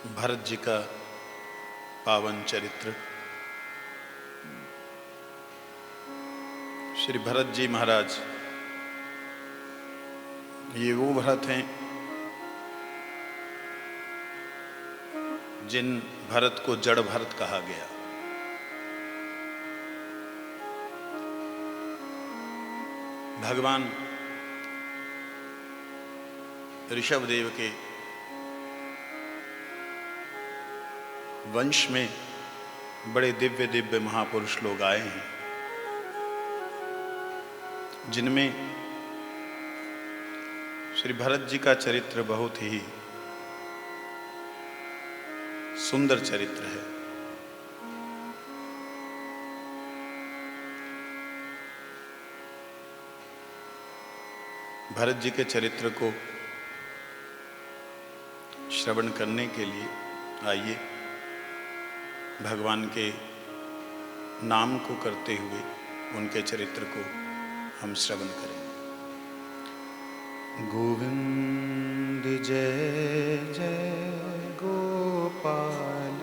भरत जी का पावन चरित्र। श्री भरत जी महाराज ये वो भरत हैं जिन भरत को जड़ भरत कहा गया। भगवान ऋषभदेव के वंश में बड़े दिव्य दिव्य महापुरुष लोग आए हैं, जिनमें श्री भरत जी का चरित्र बहुत ही सुंदर चरित्र है। भरत जी के चरित्र को श्रवण करने के लिए आइए भगवान के नाम को करते हुए उनके चरित्र को हम श्रवण करें। गोविंद जय जय गोपाल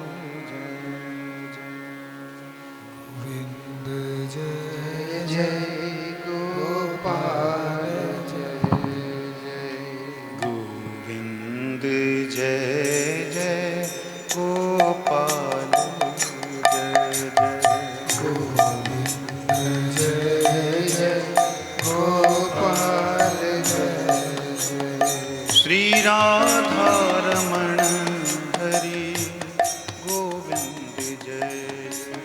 जय जय, गोविंद जय जय गोपाल जय जय, गोविंद जय जय गोपाल जय जय, गोविंद जय जय गोपाल जय जय, श्री राधा रमण हरि गोविंद जय,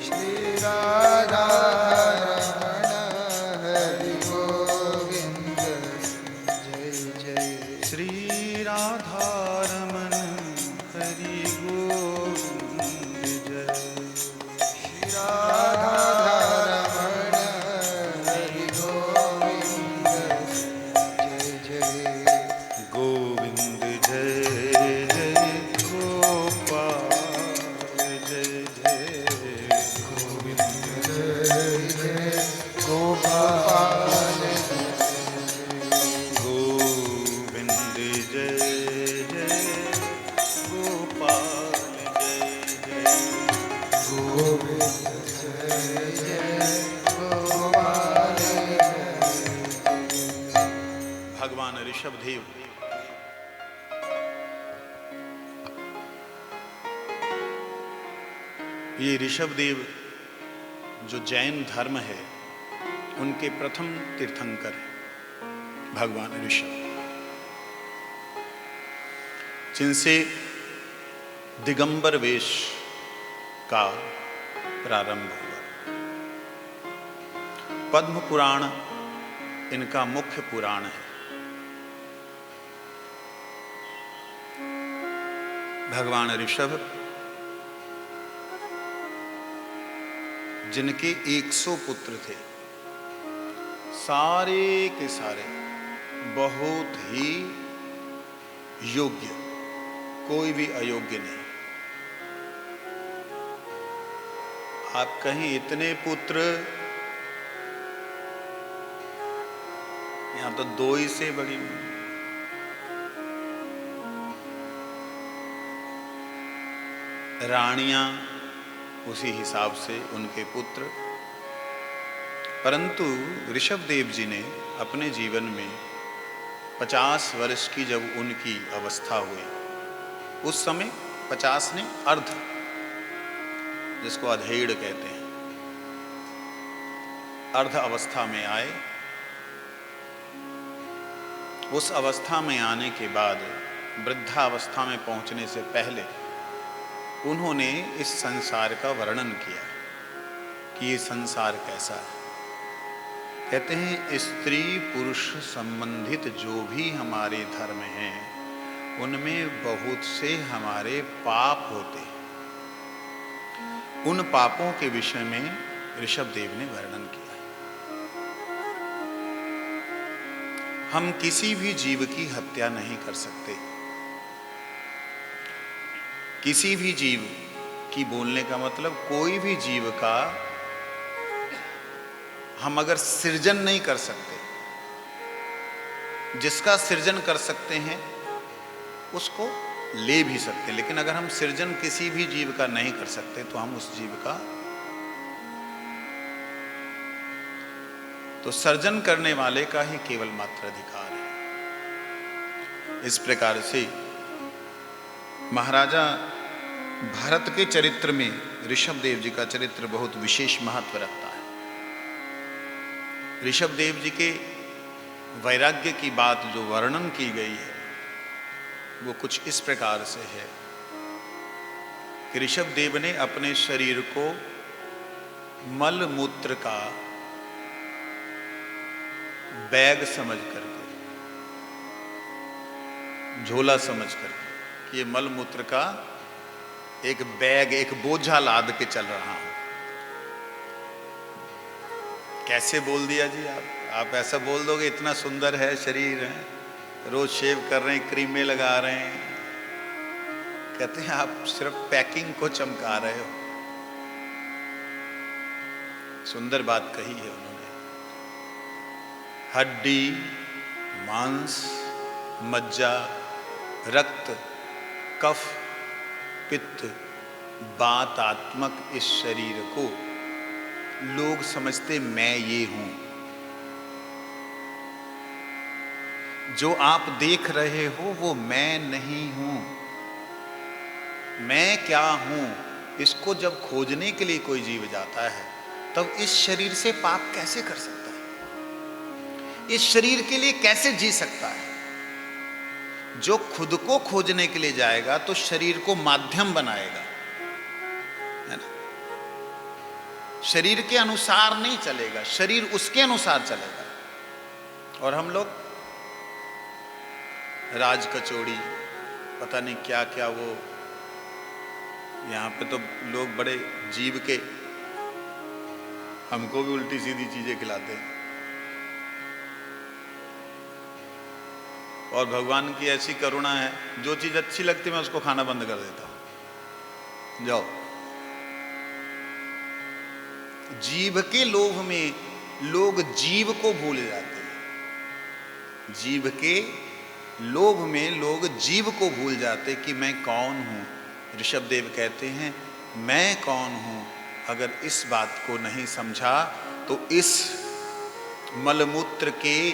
श्री राधा रमण हरि गोविंद जय जय, श्री राधा रमण हरि गोविंद जय, श्री राधा रमण हरि गोविंद जय जय, गोविंद जय जय गोपाल जय जय, गोविंद जय जय गोपाल गोविंद जय जय गोपाल जय जय, गोविंद जय जय गोपाल भगवान ऋषभदेव ये ऋषभदेव जो जैन धर्म है उनके प्रथम तीर्थंकर है भगवान ऋषभ, जिनसे दिगंबर वेश का प्रारंभ हुआ। पद्म पुराण इनका मुख्य पुराण है। भगवान ऋषभ जिनके 100 पुत्र थे, सारे के सारे बहुत ही योग्य, कोई भी अयोग्य नहीं। आप कहीं इतने पुत्र, यहां तो 2 ही से बड़ी, रानियां उसी हिसाब से उनके पुत्र। परंतु ऋषभदेव जी ने अपने जीवन में 50 वर्ष की जब उनकी अवस्था हुई, उस समय 50 ने अर्ध, जिसको अधेड़ कहते हैं, अर्ध अवस्था में आए। उस अवस्था में आने के बाद वृद्धावस्था में पहुंचने से पहले उन्होंने इस संसार का वर्णन किया कि ये संसार कैसा है। कहते हैं स्त्री पुरुष संबंधित जो भी हमारे धर्म हैं उनमें बहुत से हमारे पाप होते हैं। उन पापों के विषय में ऋषभदेव ने वर्णन किया। हम किसी भी जीव की हत्या नहीं कर सकते। किसी भी जीव की बोलने का मतलब कोई भी जीव का हम अगर सृजन नहीं कर सकते, जिसका सृजन कर सकते हैं उसको ले भी सकते हैं, लेकिन अगर हम सृजन किसी भी जीव का नहीं कर सकते तो हम उस जीव का तो सर्जन करने वाले का ही केवल मात्र अधिकार है। इस प्रकार से महाराजा भारत के चरित्र में ऋषभ देव जी का चरित्र बहुत विशेष महत्व रखता है। ऋषभ देव जी के वैराग्य की बात जो वर्णन की गई है वो कुछ इस प्रकार से है कि ऋषभ देव ने अपने शरीर को मल मूत्र का बैग समझ करके, झोला समझ करके कि ये मल मूत्र का एक बैग, एक बोझा लाद के चल रहा हूं। कैसे बोल दिया जी आप ऐसा बोल दोगे, इतना सुंदर है शरीर है, रोज शेव कर रहे हैं, क्रीमें लगा रहे हैं, कहते हैं आप सिर्फ पैकिंग को चमका रहे हो। सुंदर बात कही है उन्होंने। हड्डी, मांस, मज्जा, रक्त, कफ, पित्त, बातात्मक इस शरीर को लोग समझते मैं ये हूं। जो आप देख रहे हो वो मैं नहीं हूं। मैं क्या हूं, इसको जब खोजने के लिए कोई जीव जाता है तब इस शरीर से पाप कैसे कर सकता है, इस शरीर के लिए कैसे जी सकता है। जो खुद को खोजने के लिए जाएगा तो शरीर को माध्यम बनाएगा, है ना। शरीर के अनुसार नहीं चलेगा, शरीर उसके अनुसार चलेगा। और हम लोग राज कचौड़ी, पता नहीं क्या क्या, वो यहाँ पे तो लोग बड़े जीव के हमको भी उल्टी सीधी चीजें खिलाते हैं। और भगवान की ऐसी करुणा है, जो चीज अच्छी लगती है मैं उसको खाना बंद कर देता हूं। जाओ, जीव के लोभ में लोग जीव को भूल जाते हैं। जीव के लोभ में लोग जीव को भूल जाते कि मैं कौन हूं। ऋषभ देव कहते हैं मैं कौन हूं, अगर इस बात को नहीं समझा तो इस मलमूत्र के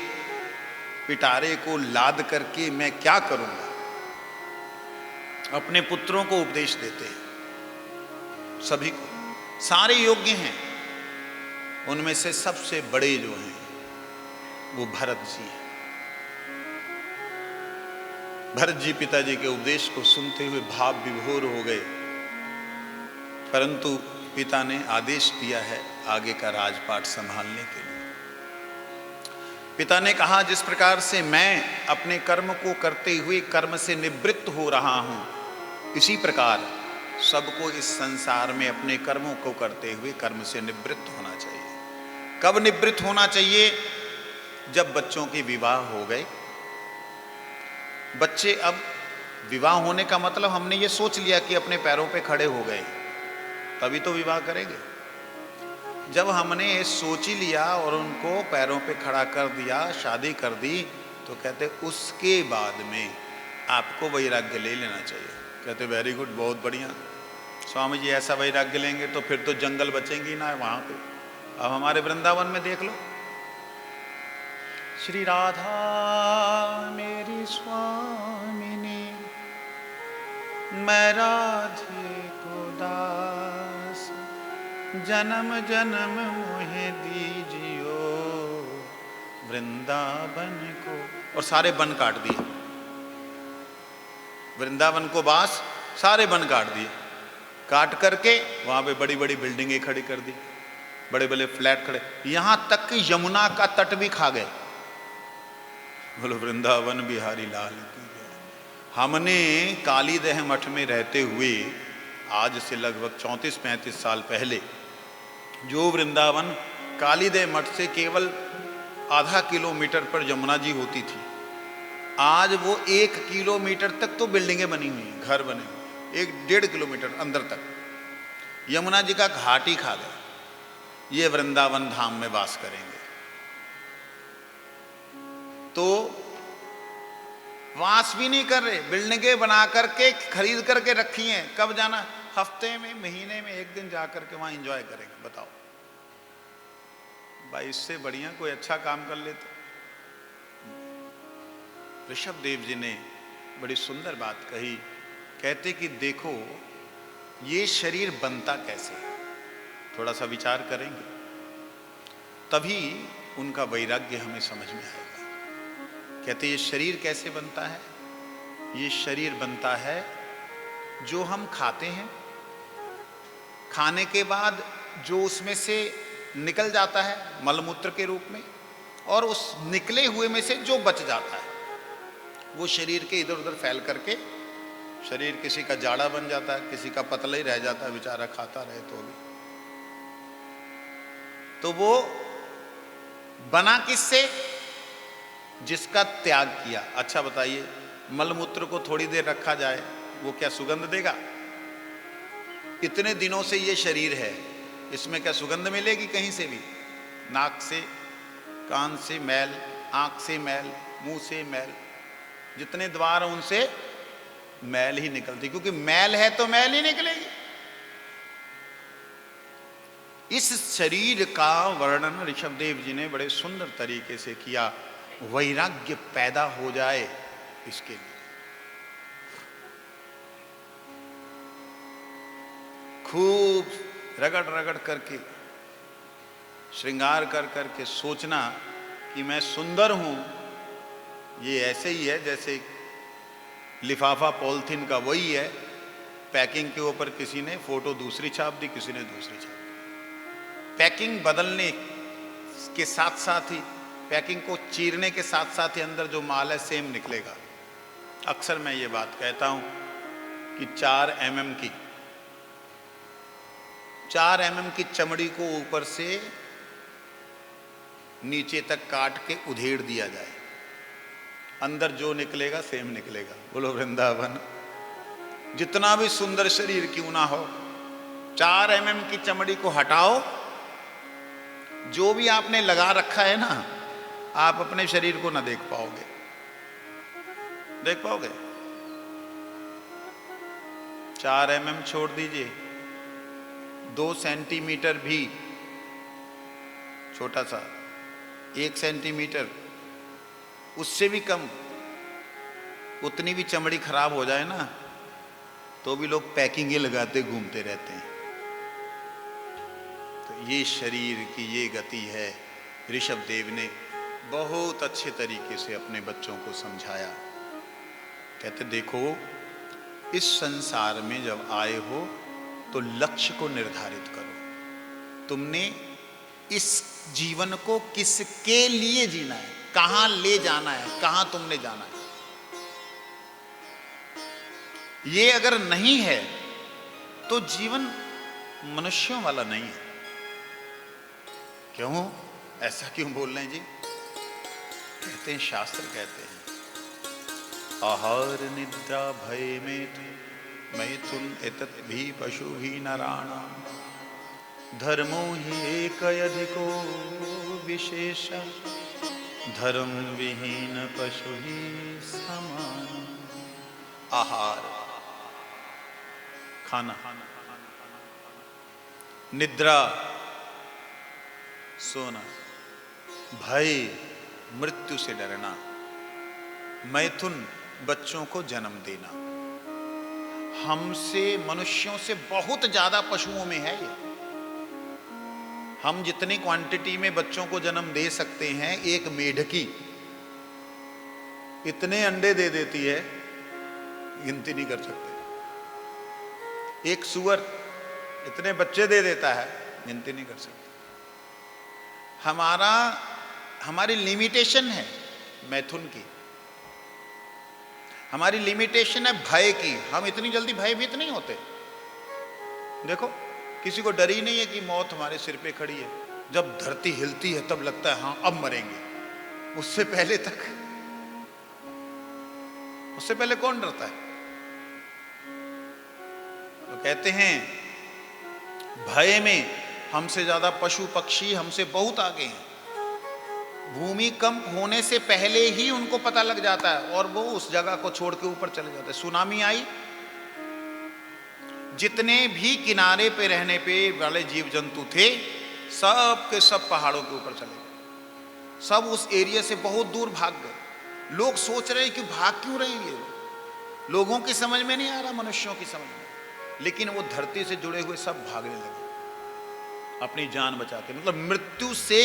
पिटारे को लाद करके मैं क्या करूंगा। अपने पुत्रों को उपदेश देते हैं, सभी को, सारे योग्य हैं, उनमें से सबसे बड़े जो हैं वो भरत जी हैं। भरत जी पिताजी के उपदेश को सुनते हुए भाव विभोर हो गए, परंतु पिता ने आदेश दिया है आगे का राजपाट संभालने के लिए। पिता ने कहा जिस प्रकार से मैं अपने कर्म को करते हुए कर्म से निवृत्त हो रहा हूं, इसी प्रकार सबको इस संसार में अपने कर्मों को करते हुए कर्म से निवृत्त होना चाहिए। कब निवृत्त होना चाहिए? जब बच्चों के विवाह हो गए। बच्चे अब विवाह होने का मतलब हमने ये सोच लिया कि अपने पैरों पे खड़े हो गए, तभी तो विवाह करेंगे। जब हमने ये सोच ही लिया और उनको पैरों पे खड़ा कर दिया, शादी कर दी, तो कहते उसके बाद में आपको वैराग्य ले लेना चाहिए। कहते वेरी गुड, बहुत बढ़िया स्वामी जी, ऐसा वैराग्य लेंगे तो फिर तो जंगल बचेंगे ना वहाँ पे। अब हमारे वृंदावन में देख लो, श्री राधा मेरी स्वामिनी, मैं राधे को दास, जन्म जन्म मोहे दीजियो वृंदावन को। और सारे वन काट दिए, वृंदावन को बास, सारे वन काट दिए। काट करके वहां पे बड़ी बड़ी बिल्डिंगें खड़ी कर दी, बड़े बड़े फ्लैट खड़े, यहां तक कि यमुना का तट भी खा गए। बोलो वृंदावन बिहारी लाल की जय। हमने कालीदह मठ में रहते हुए आज से लगभग 34-35 साल पहले जो वृंदावन कालीदह मठ से केवल आधा किलोमीटर पर यमुना जी होती थी, आज वो 1 किलोमीटर तक तो बिल्डिंगें बनी हुई हैं, घर बने हुए, 1-1.5 किलोमीटर अंदर तक यमुना जी का घाट ही खा गए। ये वृंदावन धाम में वास करेंगे। तो वास भी नहीं कर रहे, बिल्डिंगें बना करके खरीद करके रखी हैं, कब जाना, हफ्ते में महीने में एक दिन जा करके वहां एंजॉय करेंगे। बताओ भाई, इससे बढ़िया कोई अच्छा काम कर लेते। ऋषभ देव जी ने बड़ी सुंदर बात कही, कहते कि देखो ये शरीर बनता कैसे, थोड़ा सा विचार करेंगे तभी उनका वैराग्य हमें समझ में आएगा। कहते ये शरीर कैसे बनता है, ये शरीर बनता है जो हम खाते हैं, खाने के बाद जो उसमें से निकल जाता है मलमूत्र के रूप में, और उस निकले हुए में से जो बच जाता है वो शरीर के इधर उधर फैल करके शरीर किसी का जाड़ा बन जाता है, किसी का पतला ही रह जाता है, बेचारा खाता रहे तो भी। तो वो बना किससे, जिसका त्याग किया। अच्छा बताइए, मलमूत्र को थोड़ी देर रखा जाए वो क्या सुगंध देगा? इतने दिनों से ये शरीर है, इसमें क्या सुगंध मिलेगी कहीं से भी? नाक से, कान से मैल, आंख से मैल, मुंह से मैल, जितने द्वार उनसे मैल ही निकलती, क्योंकि मैल है तो मैल ही निकलेगी। इस शरीर का वर्णन ऋषभ देव जी ने बड़े सुंदर तरीके से किया, वैराग्य पैदा हो जाए इसके लिए। खूब रगड़ रगड़ करके, श्रृंगार कर करके सोचना कि मैं सुंदर हूं, ये ऐसे ही है जैसे लिफाफा पॉलिथीन का वही है, पैकिंग के ऊपर किसी ने फोटो दूसरी छाप दी, किसी ने दूसरी छाप दी। पैकिंग बदलने के साथ साथ ही, पैकिंग को चीरने के साथ साथ ही अंदर जो माल है सेम निकलेगा। अक्सर मैं ये बात कहता हूं कि 4 mm की चमड़ी को ऊपर से नीचे तक काट के उधेड़ दिया जाए, अंदर जो निकलेगा सेम निकलेगा। बोलो वृंदावन। जितना भी सुंदर शरीर क्यों ना हो, 4 mm की चमड़ी को हटाओ, जो भी आपने लगा रखा है ना, आप अपने शरीर को ना देख पाओगे। देख पाओगे? 4 mm छोड़ दीजिए, 2 सेंटीमीटर भी, छोटा सा 1 सेंटीमीटर, उससे भी कम, उतनी भी चमड़ी खराब हो जाए ना, तो भी लोग पैकिंग लगाते घूमते रहते हैं। तो ये शरीर की ये गति है। ऋषभ देव ने बहुत अच्छे तरीके से अपने बच्चों को समझाया। कहते देखो, इस संसार में जब आए हो तो लक्ष्य को निर्धारित करो। तुमने इस जीवन को किसके लिए जीना है, कहां ले जाना है, कहां तुमने जाना है। ये अगर नहीं है तो जीवन मनुष्यों वाला नहीं है। क्यों, ऐसा क्यों बोल रहे हैं जी? कहते हैं, शास्त्र कहते हैं, आहार निद्रा भय मैथुन एतत् भी पशु भी नराणाम धर्मो हि एक अधिको विशेष धर्म विहीन पशु ही समान। आहार, खाना, निद्रा, सोना, भय, मृत्यु से डरना, मैथुन, बच्चों को जन्म देना। हमसे, मनुष्यों से बहुत ज्यादा पशुओं में है ये। हम जितनी क्वांटिटी में बच्चों को जन्म दे सकते हैं, एक मेढकी इतने अंडे दे देती है, गिनती नहीं कर सकते। एक सुअर इतने बच्चे दे देता है, गिनती नहीं कर सकते। हमारी लिमिटेशन है मैथुन की, हमारी लिमिटेशन है भय की। हम इतनी जल्दी भयभीत नहीं होते। देखो, किसी को डर ही नहीं है कि मौत हमारे सिर पे खड़ी है। जब धरती हिलती है तब लगता है हाँ अब मरेंगे। उससे पहले कौन डरता है? तो कहते हैं भय में हमसे ज्यादा पशु पक्षी हमसे बहुत आगे हैं। भूमिकंप होने से पहले ही उनको पता लग जाता है और वो उस जगह को छोड़ के ऊपर चले जाते हैं। सुनामी आई, जितने भी किनारे पे रहने पे वाले जीव जंतु थे सब के सब पहाड़ों के ऊपर चले गए, सब उस एरिया से बहुत दूर भाग गए। लोग सोच रहे हैं कि भाग क्यों रहे हैं ये, लोगों की समझ में नहीं आ रहा, मनुष्यों की समझ में, लेकिन वो धरती से जुड़े हुए सब भागने लगे अपनी जान बचा के। मतलब मृत्यु से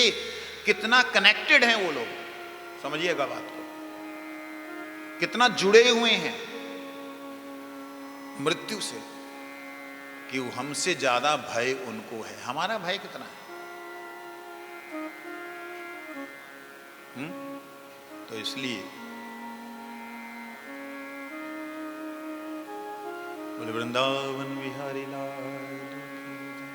कितना कनेक्टेड हैं वो लोग, समझिएगा बात को, कितना जुड़े हुए हैं मृत्यु से, कि हमसे ज्यादा भय उनको है। हमारा भय कितना है? तो इसलिए बोले वृंदावन बिहारी लाल की जय।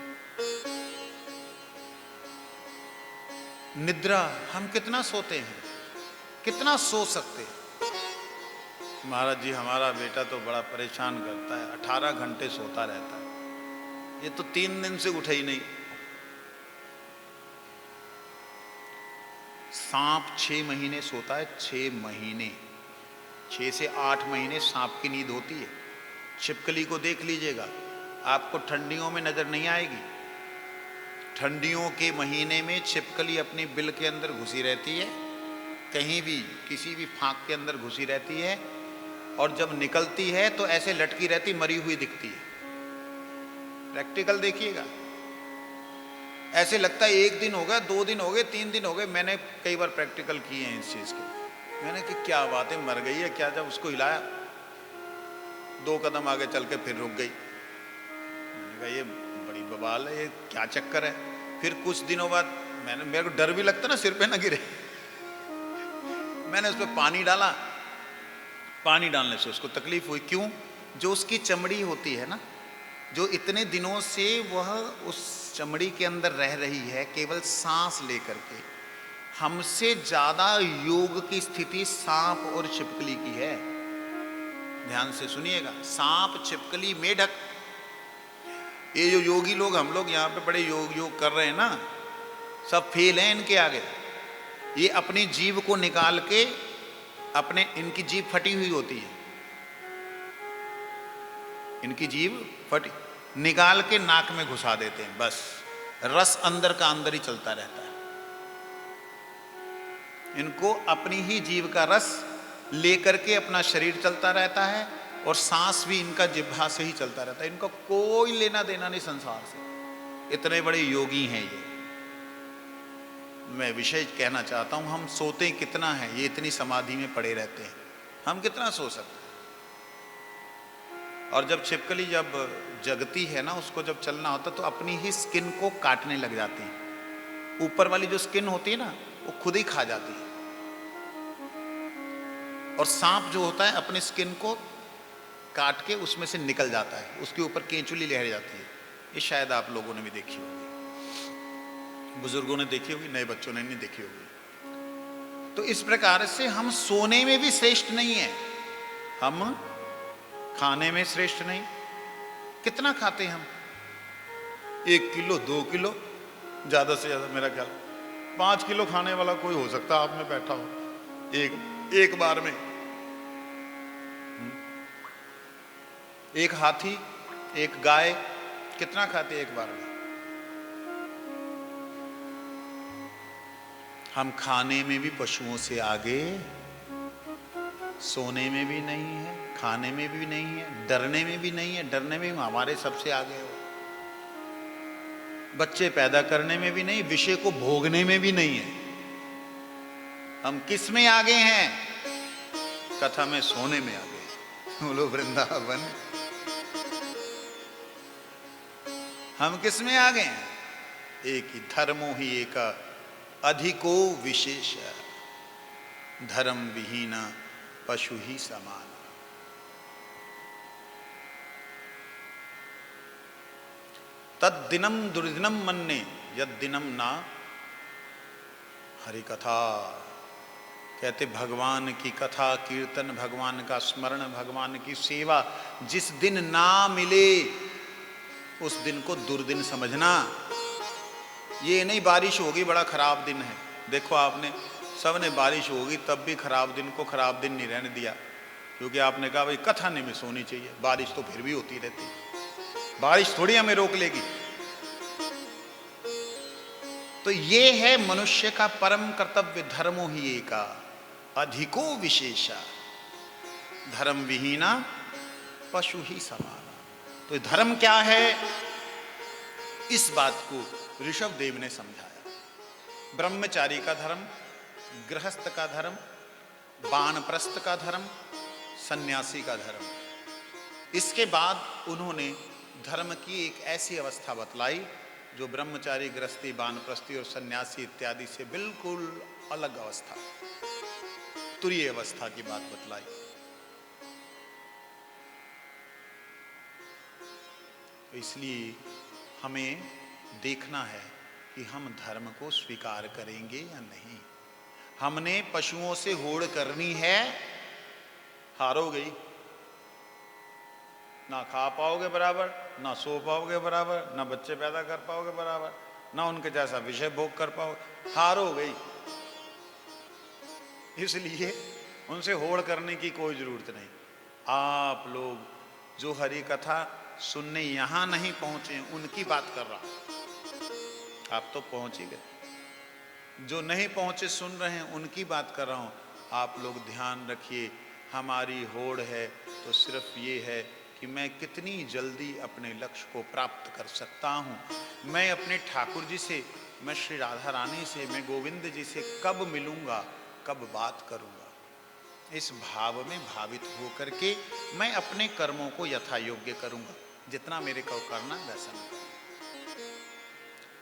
निद्रा, हम कितना सोते हैं, कितना सो सकते हैं? महाराज जी हमारा बेटा तो बड़ा परेशान करता है, 18 घंटे सोता रहता है, ये तो 3 दिन से उठा ही नहीं। सांप 6 महीने सोता है, 6 महीने, 6 से 8 महीने सांप की नींद होती है। छिपकली को देख लीजिएगा, आपको ठंडियों में नजर नहीं आएगी। ठंडियों के महीने में छिपकली अपनी बिल के अंदर घुसी रहती है, कहीं भी किसी भी फांक के अंदर घुसी रहती है, और जब निकलती है तो ऐसे लटकी रहती, मरी हुई दिखती है। प्रैक्टिकल देखिएगा, ऐसे लगता है 1 दिन हो गया, 2 दिन हो गए, 3 दिन हो गए। मैंने कई बार प्रैक्टिकल किए हैं इस चीज़ के। मैंने कि क्या बात है, मर गई है क्या? जब उसको हिलाया 2 कदम आगे चल के फिर रुक गई। मैंने कहा ये बड़ी बवाल है, ये क्या चक्कर है? फिर कुछ दिनों बाद मेरे को डर भी लगता ना सिर पे ना गिरे, मैंने उस पर पानी डाला। पानी डालने से उसको तकलीफ हुई। क्यों? जो उसकी चमड़ी होती है ना, जो इतने दिनों से वह उस चमड़ी के अंदर रह रही है केवल सांस लेकर के, हमसे ज्यादा योग की स्थिति सांप और छिपकली की है। ध्यान से सुनिएगा, सांप, छिपकली, मेढक, ये जो योगी लोग, हम लोग यहाँ पे बड़े योग कर रहे हैं ना, सब फेल हैं इनके आगे। ये अपनी जीभ को निकाल के, अपने, इनकी जीभ फटी हुई होती है, इनकी जीभ फटी, निकाल के नाक में घुसा देते हैं, बस रस अंदर का अंदर ही चलता रहता है। इनको अपनी ही जीभ का रस लेकर के अपना शरीर चलता रहता है, और सांस भी इनका जिह्वा से ही चलता रहता है। इनका कोई लेना देना नहीं संसार से। इतने बड़े योगी हैं ये। मैं विशेष कहना चाहता हूं, हम सोते कितना है, ये इतनी समाधि में पड़े रहते हैं, हम कितना सो सकते हैं? और जब छिपकली जब जगती है ना, उसको जब चलना होता तो अपनी ही स्किन को काटने लग जाती है। ऊपर वाली जो स्किन होती है ना, वो खुद ही खा जाती है। और सांप जो होता है अपनी स्किन को काट के उसमें से निकल जाता है, उसके ऊपर केंचुली लहर जाती है। ये शायद आप लोगों ने भी देखी होगी, बुजुर्गों ने देखी होगी, नए बच्चों ने नहीं देखी होगी। तो इस प्रकार से हम सोने में भी श्रेष्ठ नहीं है, हम खाने में श्रेष्ठ नहीं। कितना खाते हैं हम? 1 किलो, 2 किलो, ज्यादा से ज्यादा मेरा ख्याल 5 किलो खाने वाला कोई हो सकता है आप में बैठा हो एक बार में। एक हाथी, एक गाय कितना खाते एक बार में? हम खाने में भी पशुओं से आगे, सोने में भी नहीं है, खाने में भी नहीं है, डरने में भी नहीं है, डरने में भी हमारे सबसे आगे हो। बच्चे पैदा करने में भी नहीं, विषय को भोगने में भी नहीं है। हम किस में आगे हैं? कथा में सोने में आगे। बोलो वृंदावन। हम किस में आगे हैं? एक ही धर्मो ही एक अधिको विशेष, धर्म विहीन पशु ही समान। तद दिनम दुर्दिनम मन्ने यद दिनम ना हरि कथा। कहते भगवान की कथा, कीर्तन, भगवान का स्मरण, भगवान की सेवा जिस दिन ना मिले उस दिन को दुर्दिन समझना। ये नहीं बारिश होगी बड़ा खराब दिन है। देखो आपने सब ने बारिश होगी तब भी खराब दिन को खराब दिन नहीं रहने दिया, क्योंकि आपने कहा भाई कथा नहीं मिस होनी चाहिए, बारिश तो फिर भी होती रहती, बारिश थोड़ी हमें रोक लेगी। तो ये है मनुष्य का परम कर्तव्य, धर्मो ही एका अधिको विशेषा धर्म विहीना पशु ही समाना। तो धर्म क्या है, इस बात को ऋषभ देव ने समझाया। ब्रह्मचारी का धर्म, गृहस्थ का धर्म, वानप्रस्थ का धर्म, सन्यासी का धर्म। इसके बाद उन्होंने धर्म की एक ऐसी अवस्था बतलाई जो ब्रह्मचारी, गृहस्थी, वानप्रस्थी और सन्यासी इत्यादि से बिल्कुल अलग अवस्था, तुरीय अवस्था की बात बतलाई। तो इसलिए हमें देखना है कि हम धर्म को स्वीकार करेंगे या नहीं। हमने पशुओं से होड़ करनी है, हारो गई, ना खा पाओगे बराबर, ना सो पाओगे बराबर, ना बच्चे पैदा कर पाओगे बराबर, ना उनके जैसा विषय भोग कर पाओगे, हारो गई। इसलिए उनसे होड़ करने की कोई जरूरत नहीं। आप लोग जो हरि कथा सुनने यहां नहीं पहुंचे उनकी बात कर रहा हूं, आप तो पहुंच ही गए। जो नहीं पहुंचे सुन रहे हैं उनकी बात कर रहा हूं। आप लोग ध्यान रखिए, हमारी होड़ है तो सिर्फ ये है कि मैं कितनी जल्दी अपने लक्ष्य को प्राप्त कर सकता हूं। मैं अपने ठाकुर जी से, मैं श्री राधा रानी से, मैं गोविंद जी से कब मिलूंगा, कब बात करूंगा, इस भाव में भावित होकर के मैं अपने कर्मों को यथा योग्य करूंगा, जितना मेरे को करना वैसा मैं करूंगा।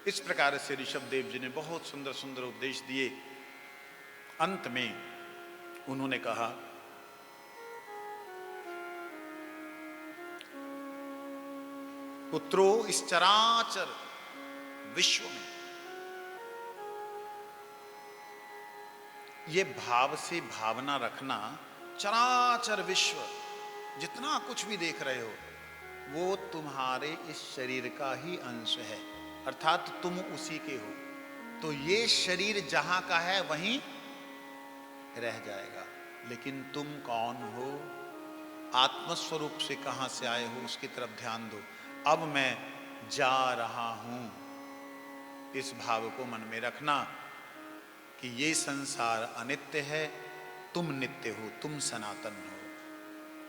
इस प्रकार से ऋषभ देव जी ने बहुत सुंदर सुंदर उपदेश दिए। अंत में उन्होंने कहा, पुत्रो, इस चराचर विश्व में ये भाव से भावना रखना, चराचर विश्व जितना कुछ भी देख रहे हो वो तुम्हारे इस शरीर का ही अंश है, अर्थात तुम उसी के हो। तो ये शरीर जहां का है वहीं रह जाएगा, लेकिन तुम कौन हो, आत्मस्वरूप से कहां से आए हो उसकी तरफ ध्यान दो। अब मैं जा रहा हूं, इस भाव को मन में रखना कि ये संसार अनित्य है, तुम नित्य हो, तुम सनातन हो।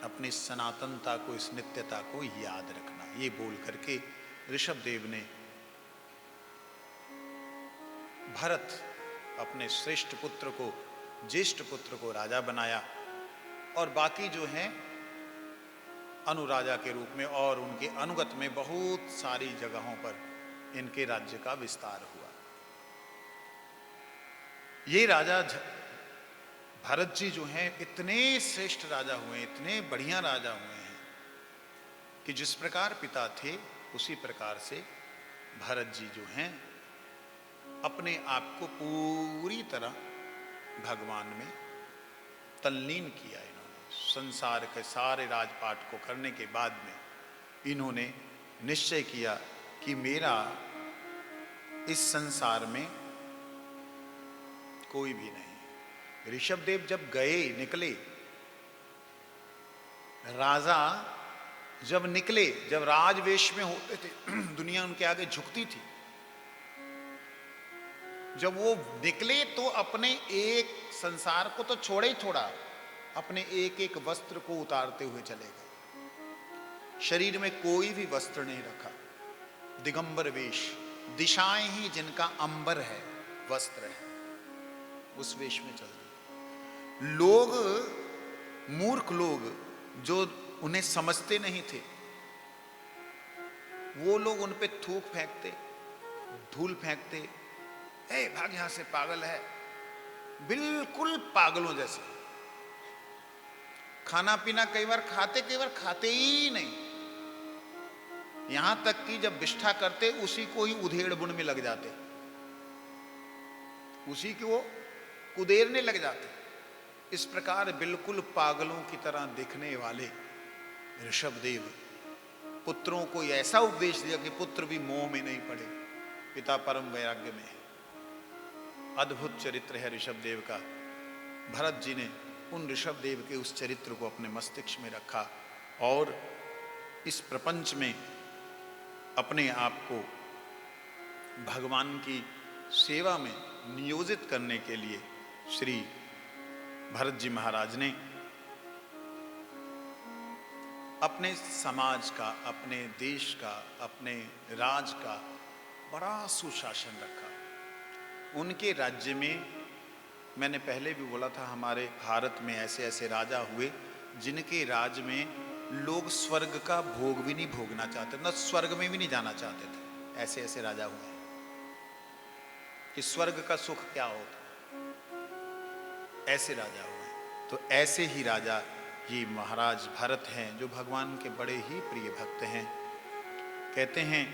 अपनी सनातनता को, इस नित्यता को याद रखना। ये बोल करके ऋषभ देव ने भरत, अपने श्रेष्ठ पुत्र को, ज्येष्ठ पुत्र को राजा बनाया, और बाकी जो हैं अनुराजा के रूप में और उनके अनुगत में बहुत सारी जगहों पर इनके राज्य का विस्तार हुआ। ये राजा भरत जी जो हैं इतने श्रेष्ठ राजा हुए, इतने बढ़िया राजा हुए हैं कि जिस प्रकार पिता थे उसी प्रकार से भरत जी जो हैं अपने आप को पूरी तरह भगवान में तल्लीन किया। इन्होंने संसार के सारे राजपाट को करने के बाद में इन्होंने निश्चय किया कि मेरा इस संसार में कोई भी नहीं। ऋषभ देव जब गए, निकले, राजा जब निकले, जब राजवेश में होते थे दुनिया उनके आगे झुकती थी, जब वो निकले तो अपने एक संसार को तो छोड़े ही छोड़ा, अपने एक एक वस्त्र को उतारते हुए चले गए। शरीर में कोई भी वस्त्र नहीं रखा, दिगंबर वेश, दिशाएं ही जिनका अंबर है, वस्त्र है, उस वेश में चल दिए। लोग, मूर्ख लोग जो उन्हें समझते नहीं थे, वो लोग उन पे थूक फेंकते, धूल फेंकते, ए भाग यहां से, पागल है, बिल्कुल पागलों जैसे। खाना पीना कई बार खाते ही नहीं, यहां तक कि जब विष्ठा करते उसी को ही उधेड़ बुन में लग जाते, उसी को कुदेरने लग जाते। इस प्रकार बिल्कुल पागलों की तरह दिखने वाले ऋषभ देव पुत्रों को ऐसा उपदेश दिया कि पुत्र भी मोह में नहीं पड़े, पिता परम वैराग्य में है। अद्भुत चरित्र है ऋषभदेव का। भरत जी ने उन ऋषभदेव के उस चरित्र को अपने मस्तिष्क में रखा और इस प्रपंच में अपने आप को भगवान की सेवा में नियोजित करने के लिए श्री भरत जी महाराज ने अपने समाज का, अपने देश का, अपने राज का बड़ा सुशासन रखा। उनके राज्य में, मैंने पहले भी बोला था, हमारे भारत में ऐसे ऐसे राजा हुए जिनके राज में लोग स्वर्ग का भोग भी नहीं भोगना चाहते, न स्वर्ग में भी नहीं जाना चाहते थे। ऐसे ऐसे राजा हुए कि स्वर्ग का सुख क्या होता, ऐसे राजा हुए। तो ऐसे ही राजा ये महाराज भरत हैं, जो भगवान के बड़े ही प्रिय भक्त हैं। कहते हैं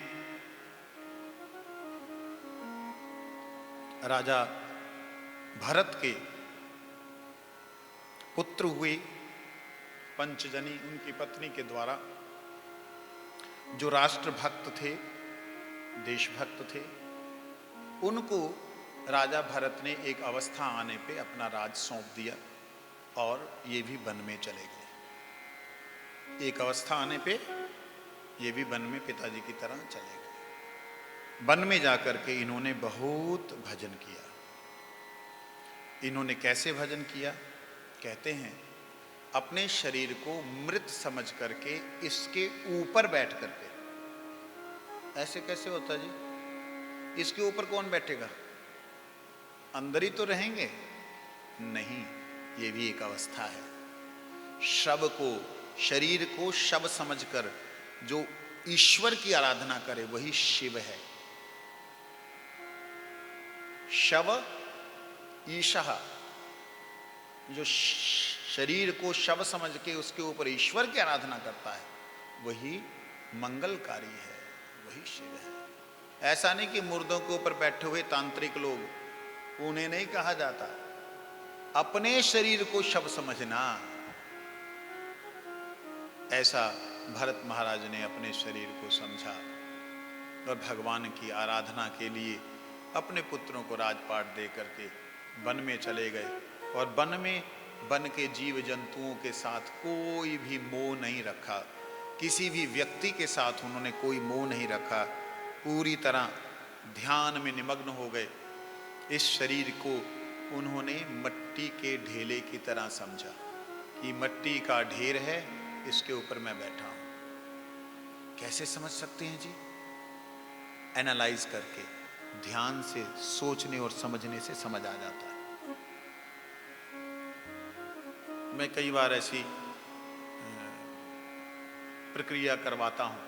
राजा भरत के पुत्र हुए पंचजनी, उनकी पत्नी के द्वारा, जो राष्ट्रभक्त थे, देशभक्त थे। उनको राजा भरत ने एक अवस्था आने पे अपना राज सौंप दिया और ये भी वन में चले गए। एक अवस्था आने पे ये भी वन में पिताजी की तरह चले गए। वन में जाकर के इन्होंने बहुत भजन किया। इन्होंने कैसे भजन किया? कहते हैं अपने शरीर को मृत समझ करके इसके ऊपर बैठ करके। ऐसे कैसे होता जी? इसके ऊपर कौन बैठेगा? अंदर ही तो रहेंगे? नहीं, ये भी एक अवस्था है। शव को, शरीर को शव समझकर जो ईश्वर की आराधना करे वही शिव है। शव ईशः, जो शरीर को शव समझ के उसके ऊपर ईश्वर की आराधना करता है वही मंगलकारी है, वही शिव है। ऐसा नहीं कि मुर्दों के ऊपर बैठे हुए तांत्रिक लोग, उन्हें नहीं कहा जाता। अपने शरीर को शव समझना, ऐसा भरत महाराज ने अपने शरीर को समझा और भगवान की आराधना के लिए अपने पुत्रों को राजपाट दे करके वन में चले गए। और वन में वन के जीव जंतुओं के साथ कोई भी मोह नहीं रखा, किसी भी व्यक्ति के साथ उन्होंने कोई मोह नहीं रखा। पूरी तरह ध्यान में निमग्न हो गए। इस शरीर को उन्होंने मट्टी के ढेले की तरह समझा कि मट्टी का ढेर है, इसके ऊपर मैं बैठा हूं। कैसे समझ सकते हैं जी? एनालाइज करके, ध्यान से, सोचने और समझने से समझ आ जाता है। मैं कई बार ऐसी प्रक्रिया करवाता हूं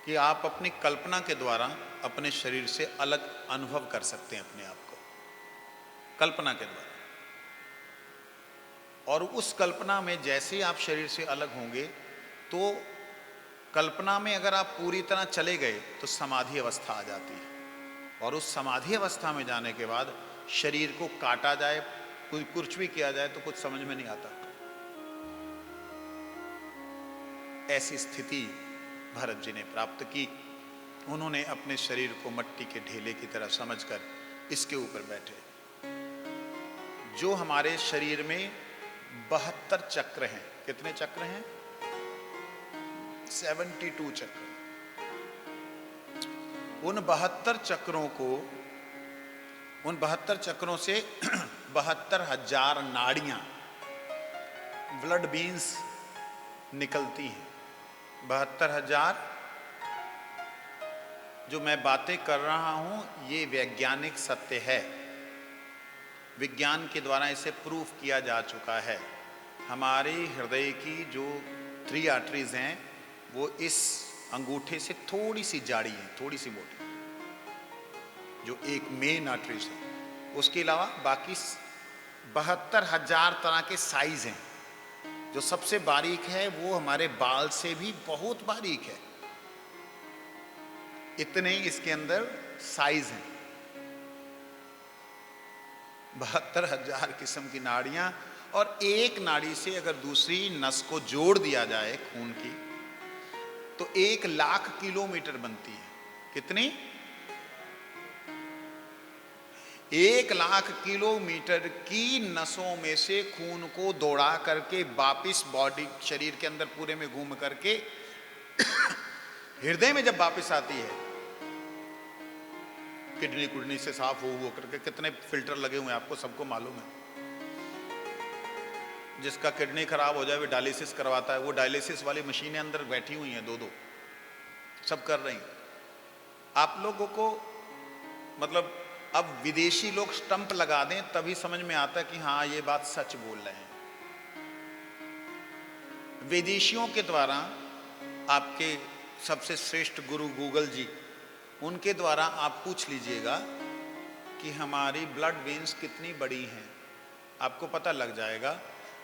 कि आप अपनी कल्पना के द्वारा अपने शरीर से अलग अनुभव कर सकते हैं अपने आप को, कल्पना के द्वारा। और उस कल्पना में जैसे आप शरीर से अलग होंगे तो कल्पना में अगर आप पूरी तरह चले गए तो समाधि अवस्था आ जाती है। और उस समाधि अवस्था में जाने के बाद शरीर को काटा जाए, कुछ भी किया जाए तो कुछ समझ में नहीं आता। ऐसी स्थिति भरत जी ने प्राप्त की। उन्होंने अपने शरीर को मट्टी के ढेले की तरह समझकर इसके ऊपर बैठे। जो हमारे शरीर में 72 चक्र हैं। कितने चक्र हैं? 72 चक्र। उन 72 चक्रों को, उन 72 चक्रों से 72,000 नाड़ियां, ब्लड बीन्स निकलती हैं। 72,000। जो मैं बातें कर रहा हूं ये वैज्ञानिक सत्य है, विज्ञान के द्वारा इसे प्रूफ किया जा चुका है। हमारे हृदय की जो 3 आर्टरीज हैं वो इस अंगूठे से थोड़ी सी जाड़ी है, थोड़ी सी मोटी, जो एक मेन आर्टरीज है। उसके अलावा बाकी 72,000 तरह के साइज हैं। जो सबसे बारीक है वो हमारे बाल से भी बहुत बारीक है। इतने इसके अंदर साइज हैं। 72,000 किस्म की नाड़ियां, और एक नाड़ी से अगर दूसरी नस को जोड़ दिया जाए खून की तो 1 लाख किलोमीटर बनती है। कितनी? 1,00,000 किलोमीटर की नसों में से खून को दौड़ा करके वापिस बॉडी शरीर के अंदर पूरे में घूम करके हृदय में जब वापिस आती है, किडनी कुडनी से साफ हो करके, कितने फिल्टर लगे हुए हैं आपको सबको मालूम है। जिसका किडनी खराब हो जाए वो डायलिसिस करवाता है, वो डायलिसिस वाली मशीनें अंदर बैठी हुई हैं, दो सब कर रही हैं। आप लोगों को मतलब अब विदेशी लोग स्टंप लगा दें तभी समझ में आता है कि हाँ ये बात सच बोल रहे हैं। विदेशियों के द्वारा, आपके सबसे श्रेष्ठ गुरु गूगल जी, उनके द्वारा आप पूछ लीजिएगा कि हमारी ब्लड वेन्स कितनी बड़ी हैं, आपको पता लग जाएगा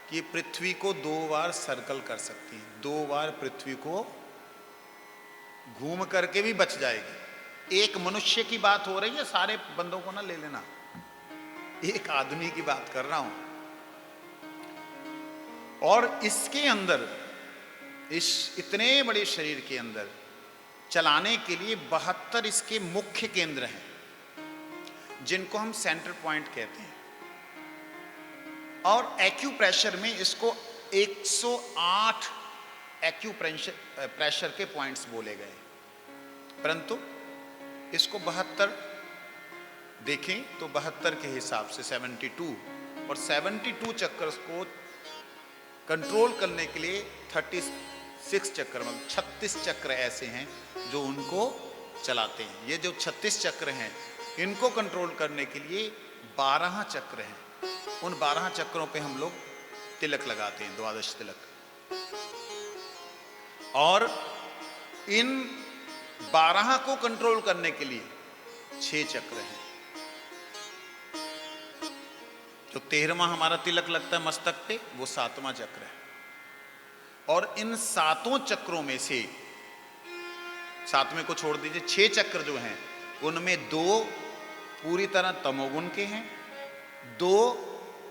कि पृथ्वी को 2 बार सर्कल कर सकती हैं, 2 बार पृथ्वी को घूम करके भी बच जाएगी। एक मनुष्य की बात हो रही है, सारे बंदों को ना ले लेना, एक आदमी की बात कर रहा हूं। और इसके अंदर, इस इतने बड़े शरीर के अंदर चलाने के लिए 72 इसके मुख्य केंद्र हैं, जिनको हम सेंटर पॉइंट कहते हैं। और एक्यूप्रेशर में इसको 108 एक्यूप्रेशर के पॉइंट्स बोले गए, परंतु इसको 72 देखें तो 72 के हिसाब से 72, और 72 चक्र को कंट्रोल करने के लिए 36 चक्र, मतलब 36 चक्र ऐसे हैं जो उनको चलाते हैं। ये जो 36 चक्र हैं, इनको कंट्रोल करने के लिए 12 चक्र हैं। उन 12 चक्रों पे हम लोग तिलक लगाते हैं, 12 तिलक। और इन 12 को कंट्रोल करने के लिए 6 चक्र हैं। जो 13वां हमारा तिलक लगता है मस्तक पे, वो 7वां चक्र है। और इन 7 चक्रों में से, 7वें को छोड़ दीजिए, 6 चक्र जो हैं उनमें 2 पूरी तरह तमोगुण के हैं, 2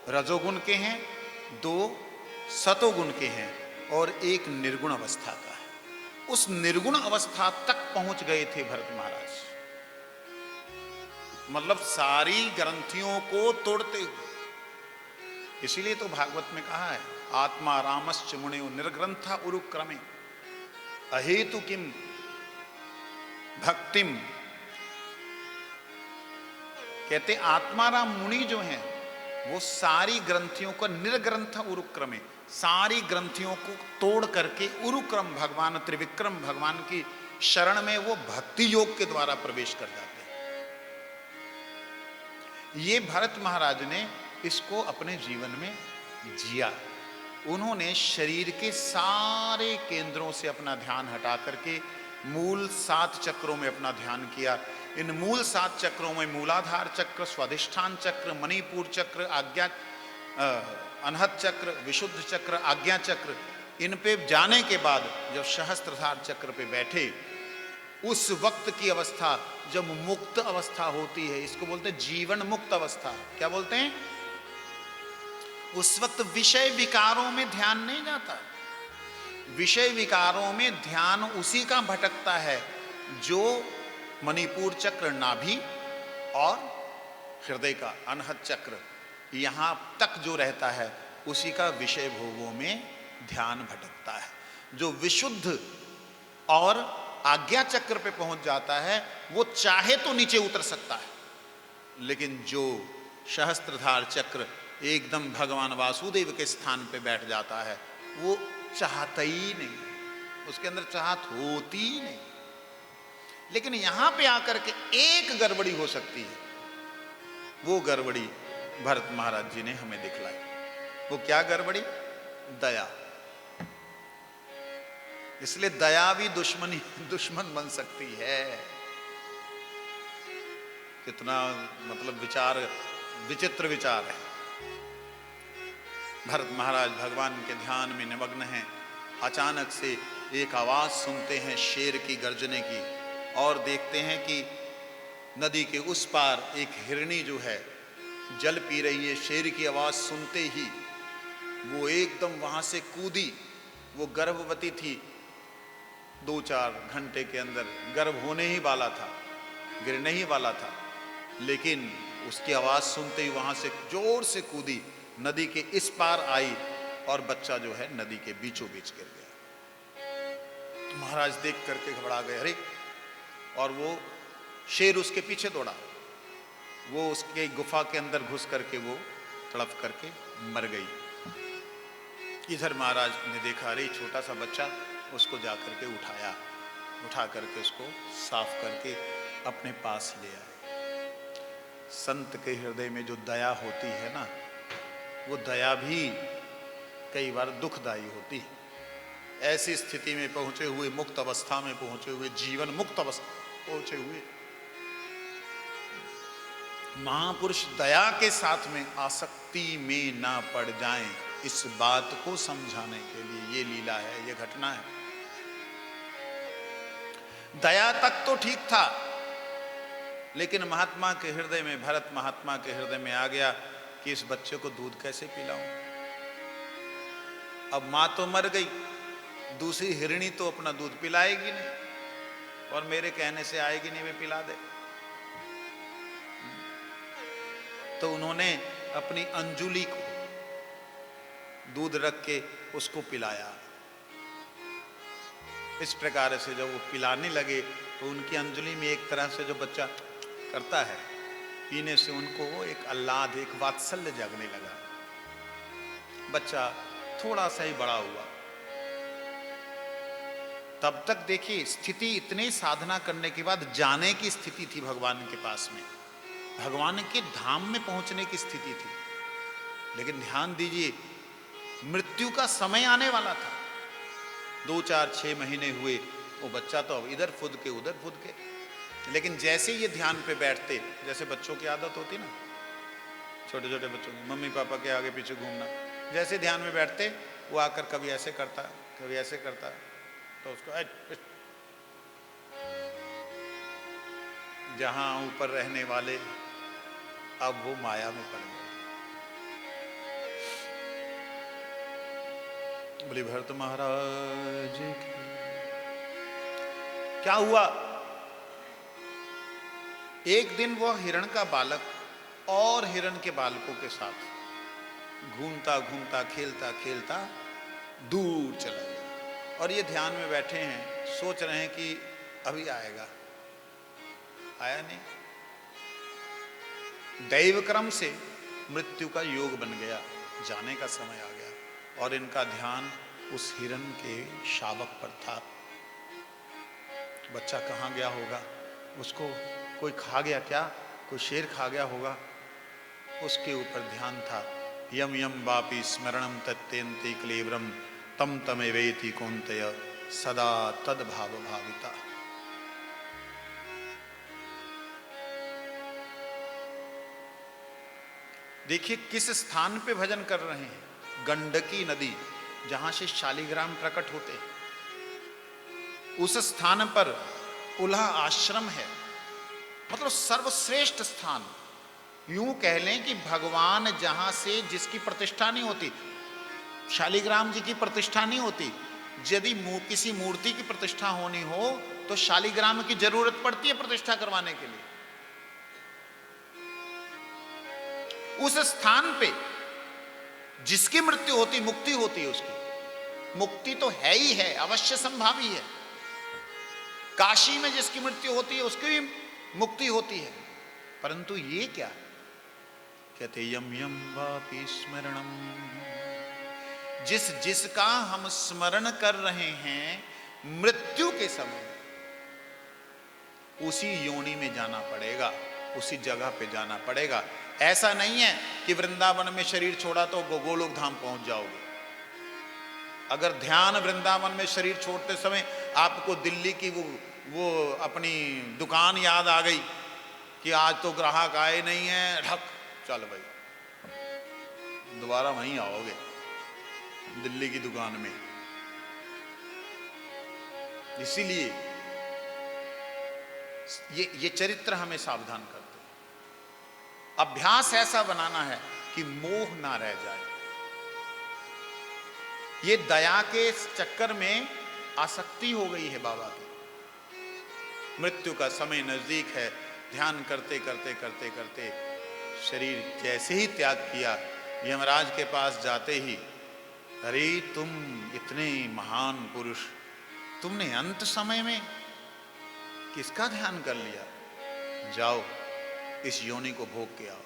रजोगुण के हैं, 2 सतोगुण के हैं, और 1 निर्गुण अवस्था का है। उस निर्गुण अवस्था तक पहुंच गए थे भरत महाराज, मतलब सारी ग्रंथियों को तोड़ते हुए। इसीलिए तो भागवत में कहा है, आत्मा रामश्च मुनियो निर्ग्रंथा उरुक्रमे अहेतु किम भक्तिम। कहते आत्माराम मुनि जो हैं वो सारी ग्रंथियों को निर्ग्रंथ उरुक्रमे, सारी ग्रंथियों को तोड़ करके उरुक्रम, भगवान त्रिविक्रम भगवान की शरण में वो भक्ति योग के द्वारा प्रवेश कर जाते हैं। ये भरत महाराज ने इसको अपने जीवन में जिया। उन्होंने शरीर के सारे केंद्रों से अपना ध्यान हटा करके मूल 7 चक्रों में अपना ध्यान किया। इन मूल 7 चक्रों में मूलाधार चक्र, स्वाधिष्ठान चक्र, मणिपुर चक्र, आज्ञा अनहत चक्र, विशुद्ध चक्र, आज्ञा चक्र, इन पे जाने के बाद जब सहस्त्रधार चक्र पे बैठे, उस वक्त की अवस्था जब मुक्त अवस्था होती है, इसको बोलते हैं जीवन मुक्त अवस्था। क्या बोलते हैं? उस वक्त विषय विकारों में ध्यान नहीं जाता। विषय विकारों में ध्यान उसी का भटकता है जो मणिपुर चक्र, नाभि और हृदय का अनहत चक्र यहां तक जो रहता है, उसी का विषय भोगों में ध्यान भटकता है। जो विशुद्ध और आज्ञा चक्र पे पहुंच जाता है, वो चाहे तो नीचे उतर सकता है, लेकिन जो सहस्त्रधार चक्र एकदम भगवान वासुदेव के स्थान पे बैठ जाता है, वो चाहता ही नहीं, उसके अंदर चाहत होती ही नहीं। लेकिन यहां पे आकर के एक गड़बड़ी हो सकती है, वो गड़बड़ी भरत महाराज जी ने हमें दिखलाई। वो क्या गड़बड़ी? दया। इसलिए दया भी दुश्मन बन सकती है। कितना मतलब विचार, विचित्र विचार है। भरत महाराज भगवान के ध्यान में निमग्न हैं। अचानक से एक आवाज सुनते हैं शेर की गर्जने की, और देखते हैं कि नदी के उस पार एक हिरनी जो है जल पी रही है। शेर की आवाज सुनते ही वो एकदम वहां से कूदी। वो गर्भवती थी, 2-4 घंटे के अंदर गर्भ होने ही वाला था, गिरने ही वाला था, लेकिन उसकी आवाज़ सुनते ही वहाँ से जोर से कूदी, नदी के इस पार आई और बच्चा जो है नदी के बीचों बीच गिर गया। तो महाराज देख करके घबरा गए, अरे! और वो शेर उसके पीछे दौड़ा, वो उसके गुफा के अंदर घुस करके वो तड़प करके मर गई। इधर महाराज ने देखा, अरे छोटा सा बच्चा, उसको जा करके उठाया, उठा करके उसको साफ करके अपने पास ले आए। संत के हृदय में जो दया होती है ना, वो दया भी कई बार दुखदायी होती है। ऐसी स्थिति में पहुंचे हुए, मुक्त अवस्था में पहुंचे हुए, जीवन मुक्त अवस्था पहुंचे हुए महापुरुष दया के साथ में आसक्ति में ना पड़ जाएं, इस बात को समझाने के लिए ये लीला है, ये घटना है। दया तक तो ठीक था, लेकिन महात्मा के हृदय में, भरत महात्मा के हृदय में आ गया कि इस बच्चे को दूध कैसे पिलाऊं। अब मां तो मर गई, दूसरी हिरणी तो अपना दूध पिलाएगी नहीं, और मेरे कहने से आएगी नहीं, वे पिला दे। तो उन्होंने अपनी अंजुली को दूध रख के उसको पिलाया। इस प्रकार से जब वो पिलाने लगे तो उनकी अंजुली में एक तरह से जो बच्चा करता है, पीने से उनको वो एक आह्लाद, एक वात्सल्य जागने लगा। बच्चा थोड़ा सा ही बड़ा हुआ। तब तक देखिए, स्थिति इतनी साधना करने के बाद जाने की स्थिति थी भगवान के पास में, भगवान के धाम में पहुंचने की स्थिति थी। लेकिन ध्यान दीजिए, मृत्यु का समय आने वाला था। 2, 4, 6 महीने हुए, वो बच्चा तो अब इधर फुद के उधर फुद के। लेकिन जैसे ये ध्यान पे बैठते, जैसे बच्चों की आदत होती ना, छोटे छोटे बच्चों की, मम्मी पापा के आगे पीछे घूमना, जैसे ध्यान में बैठते वो आकर कभी ऐसे करता, कभी ऐसे करता, तो उसको जहां ऊपर रहने वाले अब वो माया में पड़ गए। बोले भरत महाराज की। क्या हुआ? एक दिन वह हिरण का बालक और हिरण के बालकों के साथ घूमता घूमता, खेलता खेलता दूर चला गया, और ये ध्यान में बैठे हैं, सोच रहे हैं कि अभी आएगा, आया नहीं। दैव क्रम से मृत्यु का योग बन गया, जाने का समय आ गया, और इनका ध्यान उस हिरण के शावक पर था। बच्चा कहाँ गया होगा, उसको कोई खा गया क्या, कोई शेर खा गया होगा, उसके ऊपर ध्यान था। यम यम वापि स्मरणम तत्यंति क्लेवरम तम तमेवेति कौन्तेय सदा तद भाव भाविता। देखिए किस स्थान पे भजन कर रहे हैं, गंडकी नदी जहां से शालिग्राम प्रकट होते हैं, उस स्थान पर उल्हा आश्रम है, मतलब सर्वश्रेष्ठ स्थान। यूं कह लें कि भगवान जहां से, जिसकी प्रतिष्ठा नहीं होती, शालिग्राम जी की प्रतिष्ठा नहीं होती, यदि किसी मूर्ति की प्रतिष्ठा होनी हो तो शालिग्राम की जरूरत पड़ती है प्रतिष्ठा करवाने के लिए। उस स्थान पे जिसकी मृत्यु होती, मुक्ति होती है उसकी। मुक्ति तो है ही है, अवश्य संभावी है। काशी में जिसकी मृत्यु होती है उसकी भी मुक्ति होती है। परंतु ये क्या कहते, यम यम वापि स्मरणम, जिसका हम स्मरण कर रहे हैं मृत्यु के समय, उसी योनि में जाना पड़ेगा, उसी जगह पे जाना पड़ेगा। ऐसा नहीं है कि वृंदावन में शरीर छोड़ा तो गोलोक धाम पहुंच जाओगे। अगर ध्यान वृंदावन में शरीर छोड़ते समय आपको दिल्ली की वो अपनी दुकान याद आ गई कि आज तो ग्राहक आए नहीं है, ढक चल भाई, दोबारा वहीं आओगे दिल्ली की दुकान में। इसीलिए ये चरित्र हमें सावधान करते हैं। अभ्यास ऐसा बनाना है कि मोह ना रह जाए। ये दया के चक्कर में आसक्ति हो गई है बाबा की। मृत्यु का समय नजदीक है, ध्यान करते करते करते करते शरीर जैसे ही त्याग किया, यमराज के पास जाते ही, अरे तुम इतने महान पुरुष, तुमने अंत समय में किसका ध्यान कर लिया? जाओ इस योनि को भोग के आओ।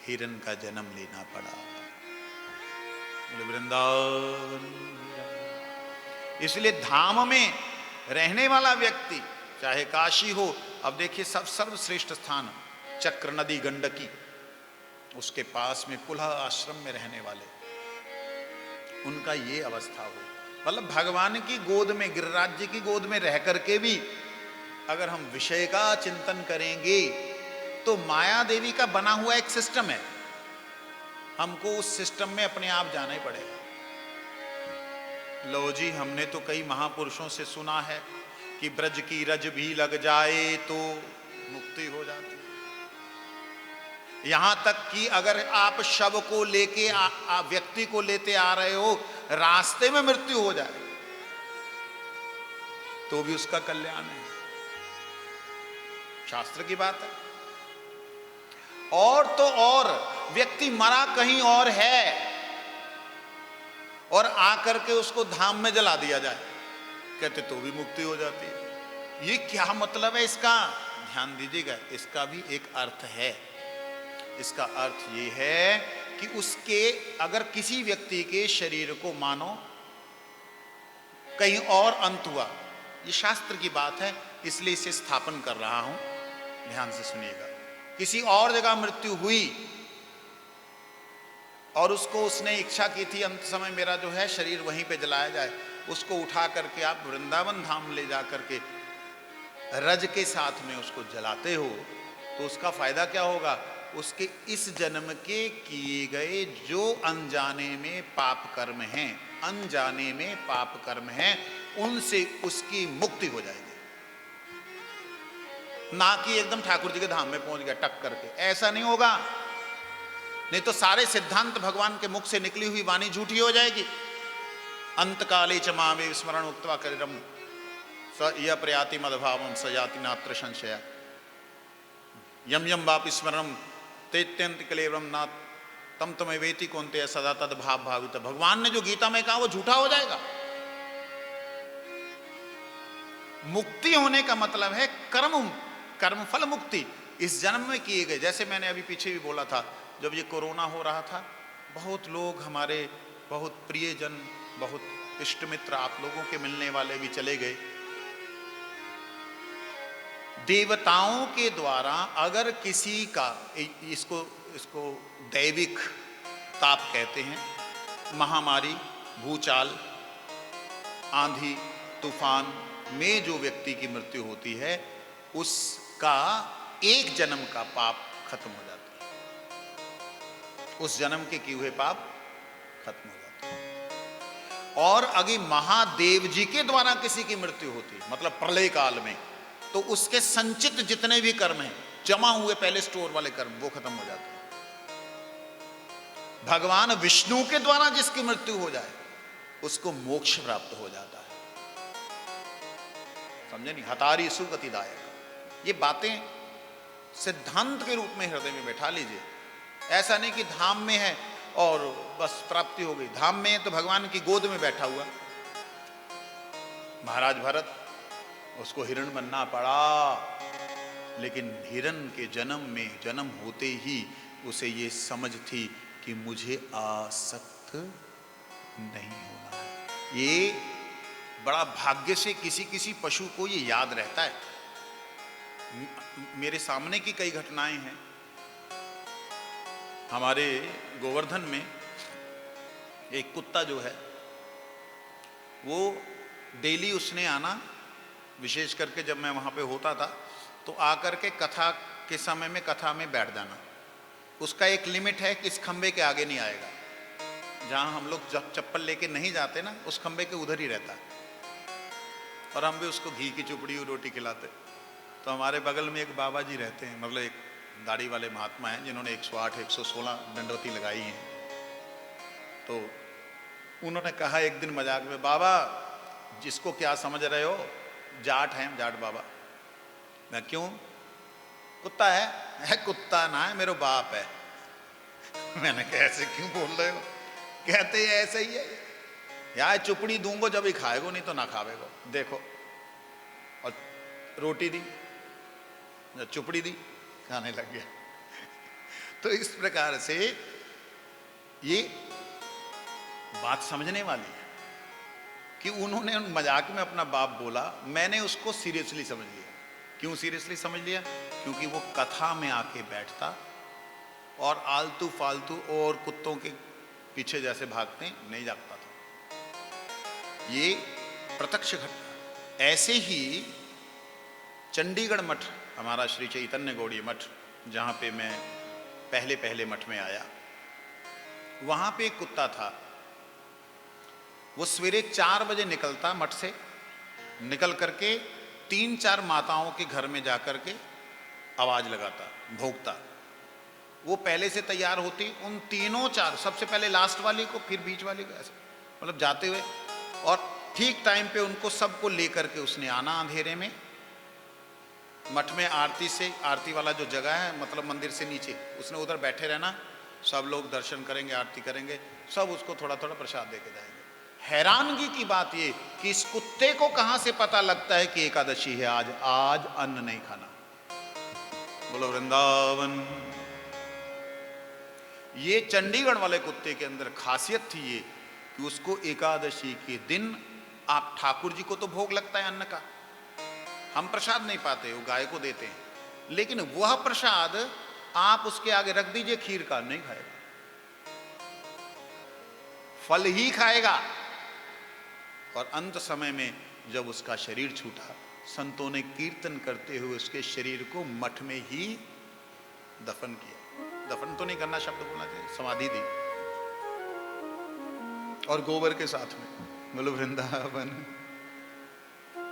हिरण का जन्म लेना पड़ा। बोले वृंदावन। इसलिए धाम में रहने वाला व्यक्ति, चाहे काशी हो, अब देखिए सब सर्वश्रेष्ठ स्थान चक्र नदी गंडकी, उसके पास में कुल्हा आश्रम में रहने वाले, उनका ये अवस्था हो। मतलब भगवान की गोद में, गिरिराज जी की गोद में रह करके भी अगर हम विषय का चिंतन करेंगे तो माया देवी का बना हुआ एक सिस्टम है, हमको उस सिस्टम में अपने आप जाना ही पड़ेगा। लो जी, हमने तो कई महापुरुषों से सुना है कि ब्रज की रज भी लग जाए तो मुक्ति हो जाती है। यहां तक कि अगर आप शव को लेके व्यक्ति को लेते आ रहे हो, रास्ते में मृत्यु हो जाए तो भी उसका कल्याण है, शास्त्र की बात है। और तो और व्यक्ति मरा कहीं और है और आकर के उसको धाम में जला दिया जाए, कहते तो भी मुक्ति हो जाती है। ये क्या मतलब है इसका? ध्यान दीजिएगा, इसका भी एक अर्थ है। इसका अर्थ ये है कि उसके, अगर किसी व्यक्ति के शरीर को मानो कहीं और अंत हुआ, ये शास्त्र की बात है इसलिए इसे स्थापन कर रहा हूं, ध्यान से सुनिएगा। किसी और जगह मृत्यु हुई और उसको, उसने इच्छा की थी अंत समय मेरा जो है शरीर वहीं पे जलाया जाए, उसको उठा करके आप वृंदावन धाम ले जा करके रज के साथ में उसको जलाते हो, तो उसका फायदा क्या होगा? उसके इस जन्म के किए गए जो अनजाने में पाप कर्म हैं, अनजाने में पाप कर्म हैं, उनसे उसकी मुक्ति हो जाएगी। ना कि एकदम ठाकुर जी के धाम में पहुंच गया टक करके, ऐसा नहीं होगा। नहीं तो सारे सिद्धांत भगवान के मुख से निकली हुई वाणी झूठी हो जाएगी। अंतकाले च मामे स्मरण उक्त्वा करिरम स य प्रयाति मदभावम स याति नात्र संशय यम यम वापि स्मरणम तेत्यंत कलेवरम ना तम तमें वेति कौनते सदा तद भाव भावित। भगवान ने जो गीता में कहा वो झूठा हो जाएगा। मुक्ति होने का मतलब है कर्मफल मुक्ति, इस जन्म में किए गए। जैसे मैंने अभी पीछे भी बोला था, जब ये कोरोना हो रहा था, बहुत लोग हमारे, बहुत प्रियजन, बहुत इष्ट मित्र, आप लोगों के मिलने वाले भी चले गए। देवताओं के द्वारा अगर किसी का, इसको दैविक ताप कहते हैं, महामारी, भूचाल, आंधी, तूफान में जो व्यक्ति की मृत्यु होती है, उसका एक जन्म का पाप खत्म हो जाता है, उस जन्म के किए हुए पाप खत्म हो जाते हैं। और अगर महादेव जी के द्वारा किसी की मृत्यु होती है, मतलब प्रलय काल में, तो उसके संचित जितने भी कर्म हैं, जमा हुए पहले स्टोर वाले कर्म, वो खत्म हो जाते हैं। भगवान विष्णु के द्वारा जिसकी मृत्यु हो जाए उसको मोक्ष प्राप्त हो जाता है। समझे नहीं? हतारी सुगतिदायक। ये बातें सिद्धांत के रूप में हृदय में बैठा लीजिए। ऐसा नहीं कि धाम में है और बस प्राप्ति हो गई। धाम में तो भगवान की गोद में बैठा हुआ महाराज भरत, उसको हिरण बनना पड़ा, लेकिन हिरण के जन्म होते ही उसे ये समझ थी कि मुझे आसक्त नहीं होना है। ये बड़ा भाग्य से किसी पशु को ये याद रहता है। मेरे सामने की कई घटनाएं हैं। हमारे गोवर्धन में एक कुत्ता जो है, वो डेली उसने आना, विशेष करके जब मैं वहाँ पे होता था तो आकर के कथा के समय में कथा में बैठ जाना। उसका एक लिमिट है कि इस खंबे के आगे नहीं आएगा। जहाँ हम लोग जब चप्पल लेके नहीं जाते ना, उस खंबे के उधर ही रहता है। और हम भी उसको घी की चुपड़ी और रोटी खिलाते। तो हमारे बगल में एक बाबा जी रहते हैं, मतलब एक दाढ़ी वाले महात्मा हैं जिन्होंने 108 116 दंडवती लगाई हैं। तो उन्होंने कहा एक दिन मजाक में, बाबा जिसको क्या समझ रहे हो, जाट हैं, जाट बाबा। मैं क्यों? कुत्ता है कुत्ता ना है, मेरा बाप है। मैंने कहा ऐसे क्यों बोल रहे हो? कहते हैं ऐसा ही है यार, चुपड़ी दूंगो जब ही खाएगो, नहीं तो ना खावेगो। देखो, और रोटी दी, चुपड़ी दी, खाने लग गया। तो इस प्रकार से ये बात समझने वाली है कि उन्होंने मजाक में अपना बाप बोला, मैंने उसको सीरियसली समझ लिया। क्यों सीरियसली समझ लिया? क्योंकि वो कथा में आके बैठता और आलतू फालतू और कुत्तों के पीछे जैसे भागते नहीं जागता था। ये प्रत्यक्ष घटना। ऐसे ही चंडीगढ़ मठ, हमारा श्री चैतन्य गौड़ीय मठ, जहाँ पे मैं पहले मठ में आया, वहाँ पे एक कुत्ता था। वो सवेरे 4 बजे निकलता मठ से, निकल करके 3-4 माताओं के घर में जाकर के आवाज लगाता, भौंकता। वो पहले से तैयार होती, उन तीनों 4, सबसे पहले लास्ट वाली को, फिर बीच वाली को, ऐसे मतलब जाते हुए, और ठीक टाइम पे उनको सबको लेकर के उसने आना अंधेरे में। मठ में आरती वाला जो जगह है, मतलब मंदिर से नीचे, उसने उधर बैठे रहना। सब लोग दर्शन करेंगे, आरती करेंगे, सब उसको थोड़ा थोड़ा प्रसाद देके जाएंगे। हैरानगी की बात ये कि इस कुत्ते को कहां से पता लगता है कि एकादशी है, आज अन्न नहीं खाना। बोलो वृंदावन। ये चंडीगढ़ वाले कुत्ते के अंदर खासियत थी ये कि उसको एकादशी के दिन, आप ठाकुर जी को तो भोग लगता है अन्न का, हम प्रसाद नहीं पाते, वो गाय को देते हैं, लेकिन वह प्रसाद आप उसके आगे रख दीजिए, खीर का नहीं खाएगा, फल ही खाएगा। और अंत समय में जब उसका शरीर छूटा, संतों ने कीर्तन करते हुए उसके शरीर को मठ में ही दफन किया। दफन तो नहीं करना शब्द बोलना चाहिए, समाधि दी, और गोबर के साथ में। बोलो वृंदावन।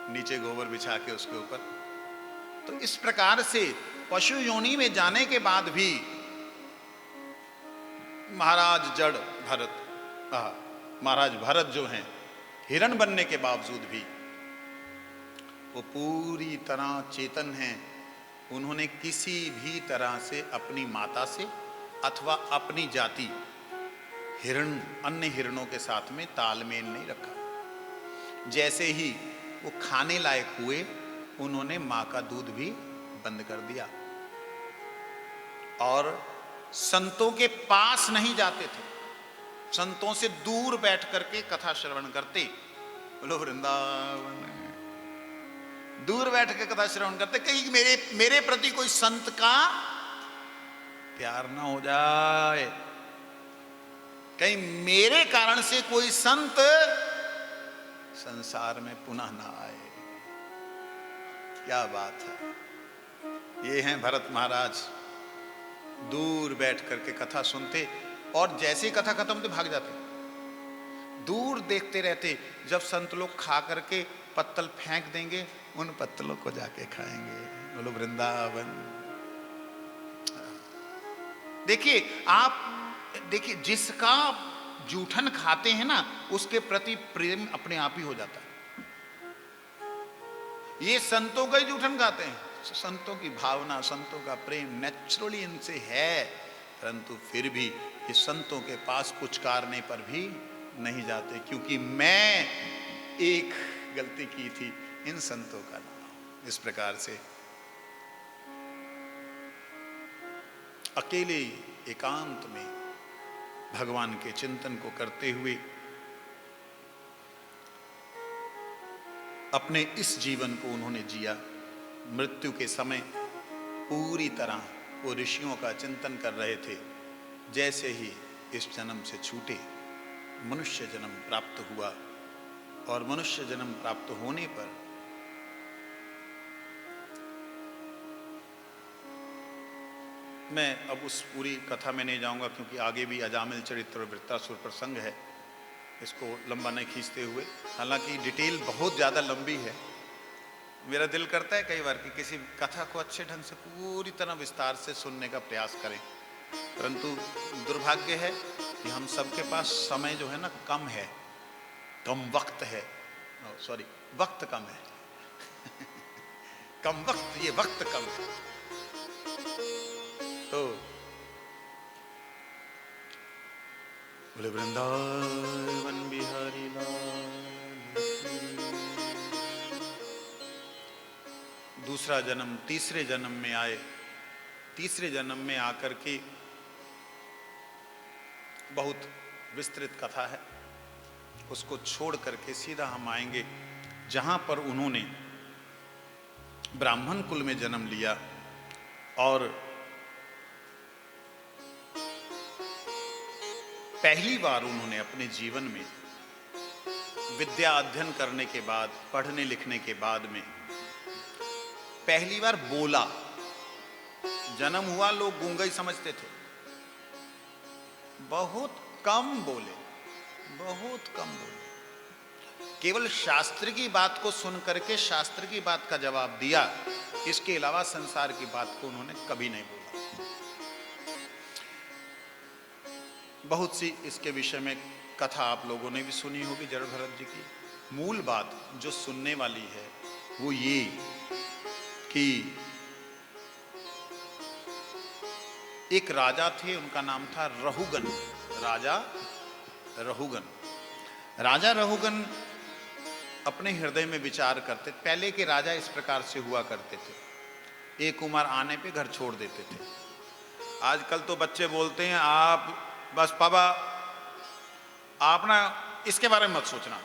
नीचे गोबर बिछा के उसके ऊपर। तो इस प्रकार से पशु योनि में जाने के बाद भी महाराज भरत जो हैं, हिरण बनने के बावजूद भी वो पूरी तरह चेतन हैं। उन्होंने किसी भी तरह से अपनी माता से अथवा अपनी जाति अन्य हिरणों के साथ में तालमेल नहीं रखा। जैसे ही वो खाने लायक हुए, उन्होंने मां का दूध भी बंद कर दिया और संतों के पास नहीं जाते थे, संतों से दूर बैठ करके कथा श्रवण करते। बोलो वृंदावन। दूर बैठ के कथा श्रवण करते, कहीं मेरे प्रति कोई संत का प्यार ना हो जाए, कहीं मेरे कारण से कोई संत संसार में पुनः ना आए। क्या बात है। ये हैं भरत महाराज, दूर बैठ करके कथा सुनते और जैसे ही कथा खत्म तो भाग जाते, दूर देखते रहते। जब संत लोग खा करके पत्तल फेंक देंगे, उन पत्तलों को जाके खाएंगे। बोलो वृंदावन। देखिए, आप देखिए, जिसका जूठन खाते हैं ना, उसके प्रति प्रेम अपने आप ही हो जाता है। ये संतों का ही जूठन खाते हैं, संतों की भावना, संतों का प्रेम नेचुरली इनसे है, परंतु फिर भी ये संतों के पास पुचकारने पर भी नहीं जाते, क्योंकि मैं एक गलती की थी, इन संतों का नाम। इस प्रकार से अकेले एकांत में भगवान के चिंतन को करते हुए अपने इस जीवन को उन्होंने जिया। मृत्यु के समय पूरी तरह वो ऋषियों का चिंतन कर रहे थे। जैसे ही इस जन्म से छूटे, मनुष्य जन्म प्राप्त हुआ, और मनुष्य जन्म प्राप्त होने पर मैं अब उस पूरी कथा में नहीं जाऊंगा, क्योंकि आगे भी अजामिल चरित्र और वृत्तासुर प्रसंग है, इसको लंबा नहीं खींचते हुए। हालांकि डिटेल बहुत ज़्यादा लंबी है। मेरा दिल करता है कई बार कि किसी कथा को अच्छे ढंग से पूरी तरह विस्तार से सुनने का प्रयास करें, परंतु दुर्भाग्य है कि हम सबके पास समय जो है ना कम है, कम वक्त है, सॉरी वक्त कम है कम वक्त, ये वक्त कम है। तो बोले वृंदावन बिहारी लाल की। दूसरा जन्म, तीसरे जन्म में आए। तीसरे जन्म में आकर के बहुत विस्तृत कथा है, उसको छोड़ करके सीधा हम आएंगे जहां पर उन्होंने ब्राह्मण कुल में जन्म लिया और पहली बार उन्होंने अपने जीवन में विद्या अध्ययन करने के बाद, पढ़ने लिखने के बाद में पहली बार बोला। जन्म हुआ लोग गूंगा ही समझते थे, बहुत कम बोले, बहुत कम बोले। केवल शास्त्र की बात को सुन करके शास्त्र की बात का जवाब दिया, इसके अलावा संसार की बात को उन्होंने कभी नहीं बोला। बहुत सी इसके विषय में कथा आप लोगों ने भी सुनी होगी जड़ भरत जी की। मूल बात जो सुनने वाली है वो ये कि एक राजा थे, उनका नाम था रहुगन। राजा रहुगन। राजा रहुगन अपने हृदय में विचार करते। पहले के राजा इस प्रकार से हुआ करते थे, एक उम्र आने पे घर छोड़ देते थे। आजकल तो बच्चे बोलते हैं आप बस पापा आप ना इसके बारे में मत सोचना,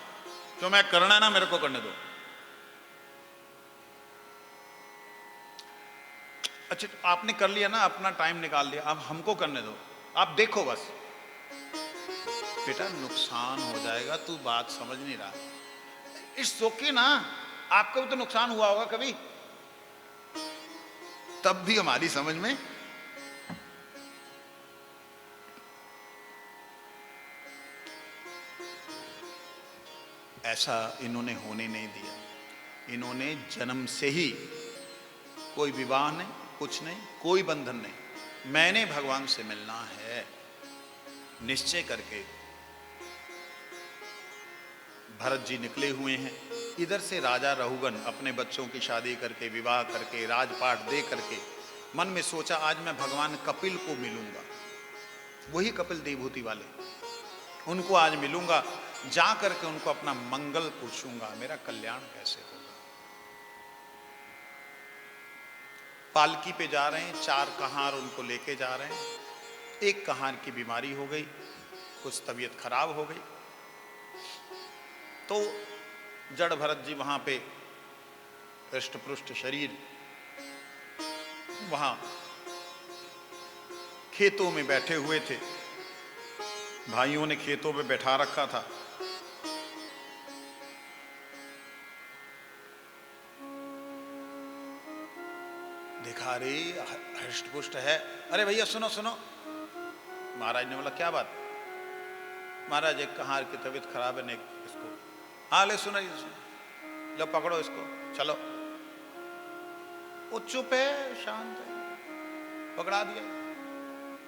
जो मैं करना है ना मेरे को करने दो। अच्छा आपने कर लिया ना, अपना टाइम निकाल लिया, अब हमको करने दो, आप देखो बस। बेटा नुकसान हो जाएगा, तू बात समझ नहीं रहा। इट्स ओके ना, आपको भी तो नुकसान हुआ होगा कभी, तब भी हमारी समझ में। ऐसा इन्होंने होने नहीं दिया। इन्होंने जन्म से ही कोई विवाह नहीं, कुछ नहीं, कोई बंधन नहीं, मैंने भगवान से मिलना है निश्चय करके भरत जी निकले हुए हैं। इधर से राजा रहुगन अपने बच्चों की शादी करके, विवाह करके, राजपाट दे करके मन में सोचा आज मैं भगवान कपिल को मिलूंगा, वही कपिल देवभूति वाले, उनको आज मिलूंगा, जा करके उनको अपना मंगल पूछूंगा, मेरा कल्याण कैसे होगा। पालकी पे जा रहे हैं, 4 कहार उनको लेके जा रहे हैं। एक कहार की बीमारी हो गई, कुछ तबीयत खराब हो गई, तो जड़ भरत जी वहां पे हृष्ट-पुष्ट शरीर वहां खेतों में बैठे हुए थे। भाइयों ने खेतों में बैठा रखा था। देखा रे हृष्ट-पुष्ट है, अरे भैया सुनो सुनो। महाराज ने बोला क्या बात? महाराज एक कहार की तबीयत खराब है, ने इसको। हाँ ले सुनो, लो पकड़ो इसको, चलो। वो चुप है, शांत है, पकड़ा दिया,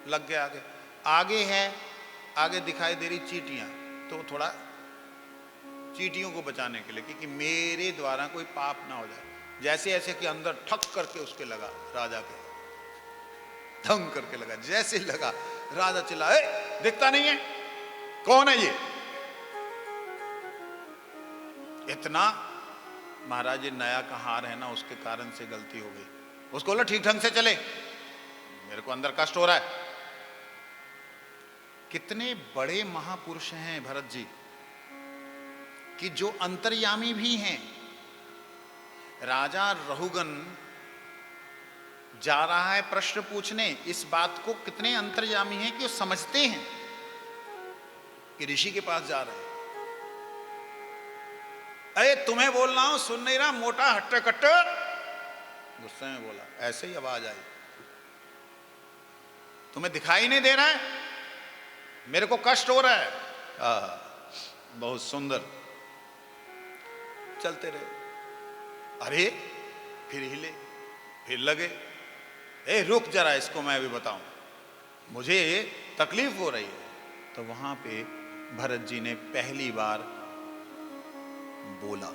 लग गया आगे। आगे है, आगे दिखाई दे रही चींटियां, तो थोड़ा चींटियों को बचाने के लिए, क्योंकि मेरे द्वारा कोई पाप ना हो जाए, जैसे ऐसे कि अंदर ठक करके उसके लगा, राजा के धम करके लगा। जैसे लगा राजा चिल्ला, दिखता नहीं है, कौन है ये? इतना महाराज ये नया कहार है ना, उसके कारण से गलती हो गई। उसको बोला ठीक ढंग से चले, मेरे को अंदर कष्ट हो रहा है। कितने बड़े महापुरुष हैं भरत जी कि जो अंतर्यामी भी हैं। राजा रहुगन जा रहा है प्रश्न पूछने, इस बात को कितने अंतर्यामी हैं कि वो समझते हैं कि ऋषि के पास जा रहे हैं। अरे तुम्हें बोल रहा हूं, सुन नहीं रहा, मोटा हट्टे कट्टे, गुस्से में बोला। ऐसे ही आवाज आई, तुम्हें दिखाई नहीं दे रहा है, मेरे को कष्ट हो रहा है। बहुत सुंदर। चलते रहे। अरे फिर हिले, फिर लगे, रुक जरा, इसको मैं अभी बताऊं, मुझे तकलीफ हो रही है। तो वहां पे भरत जी ने पहली बार बोला,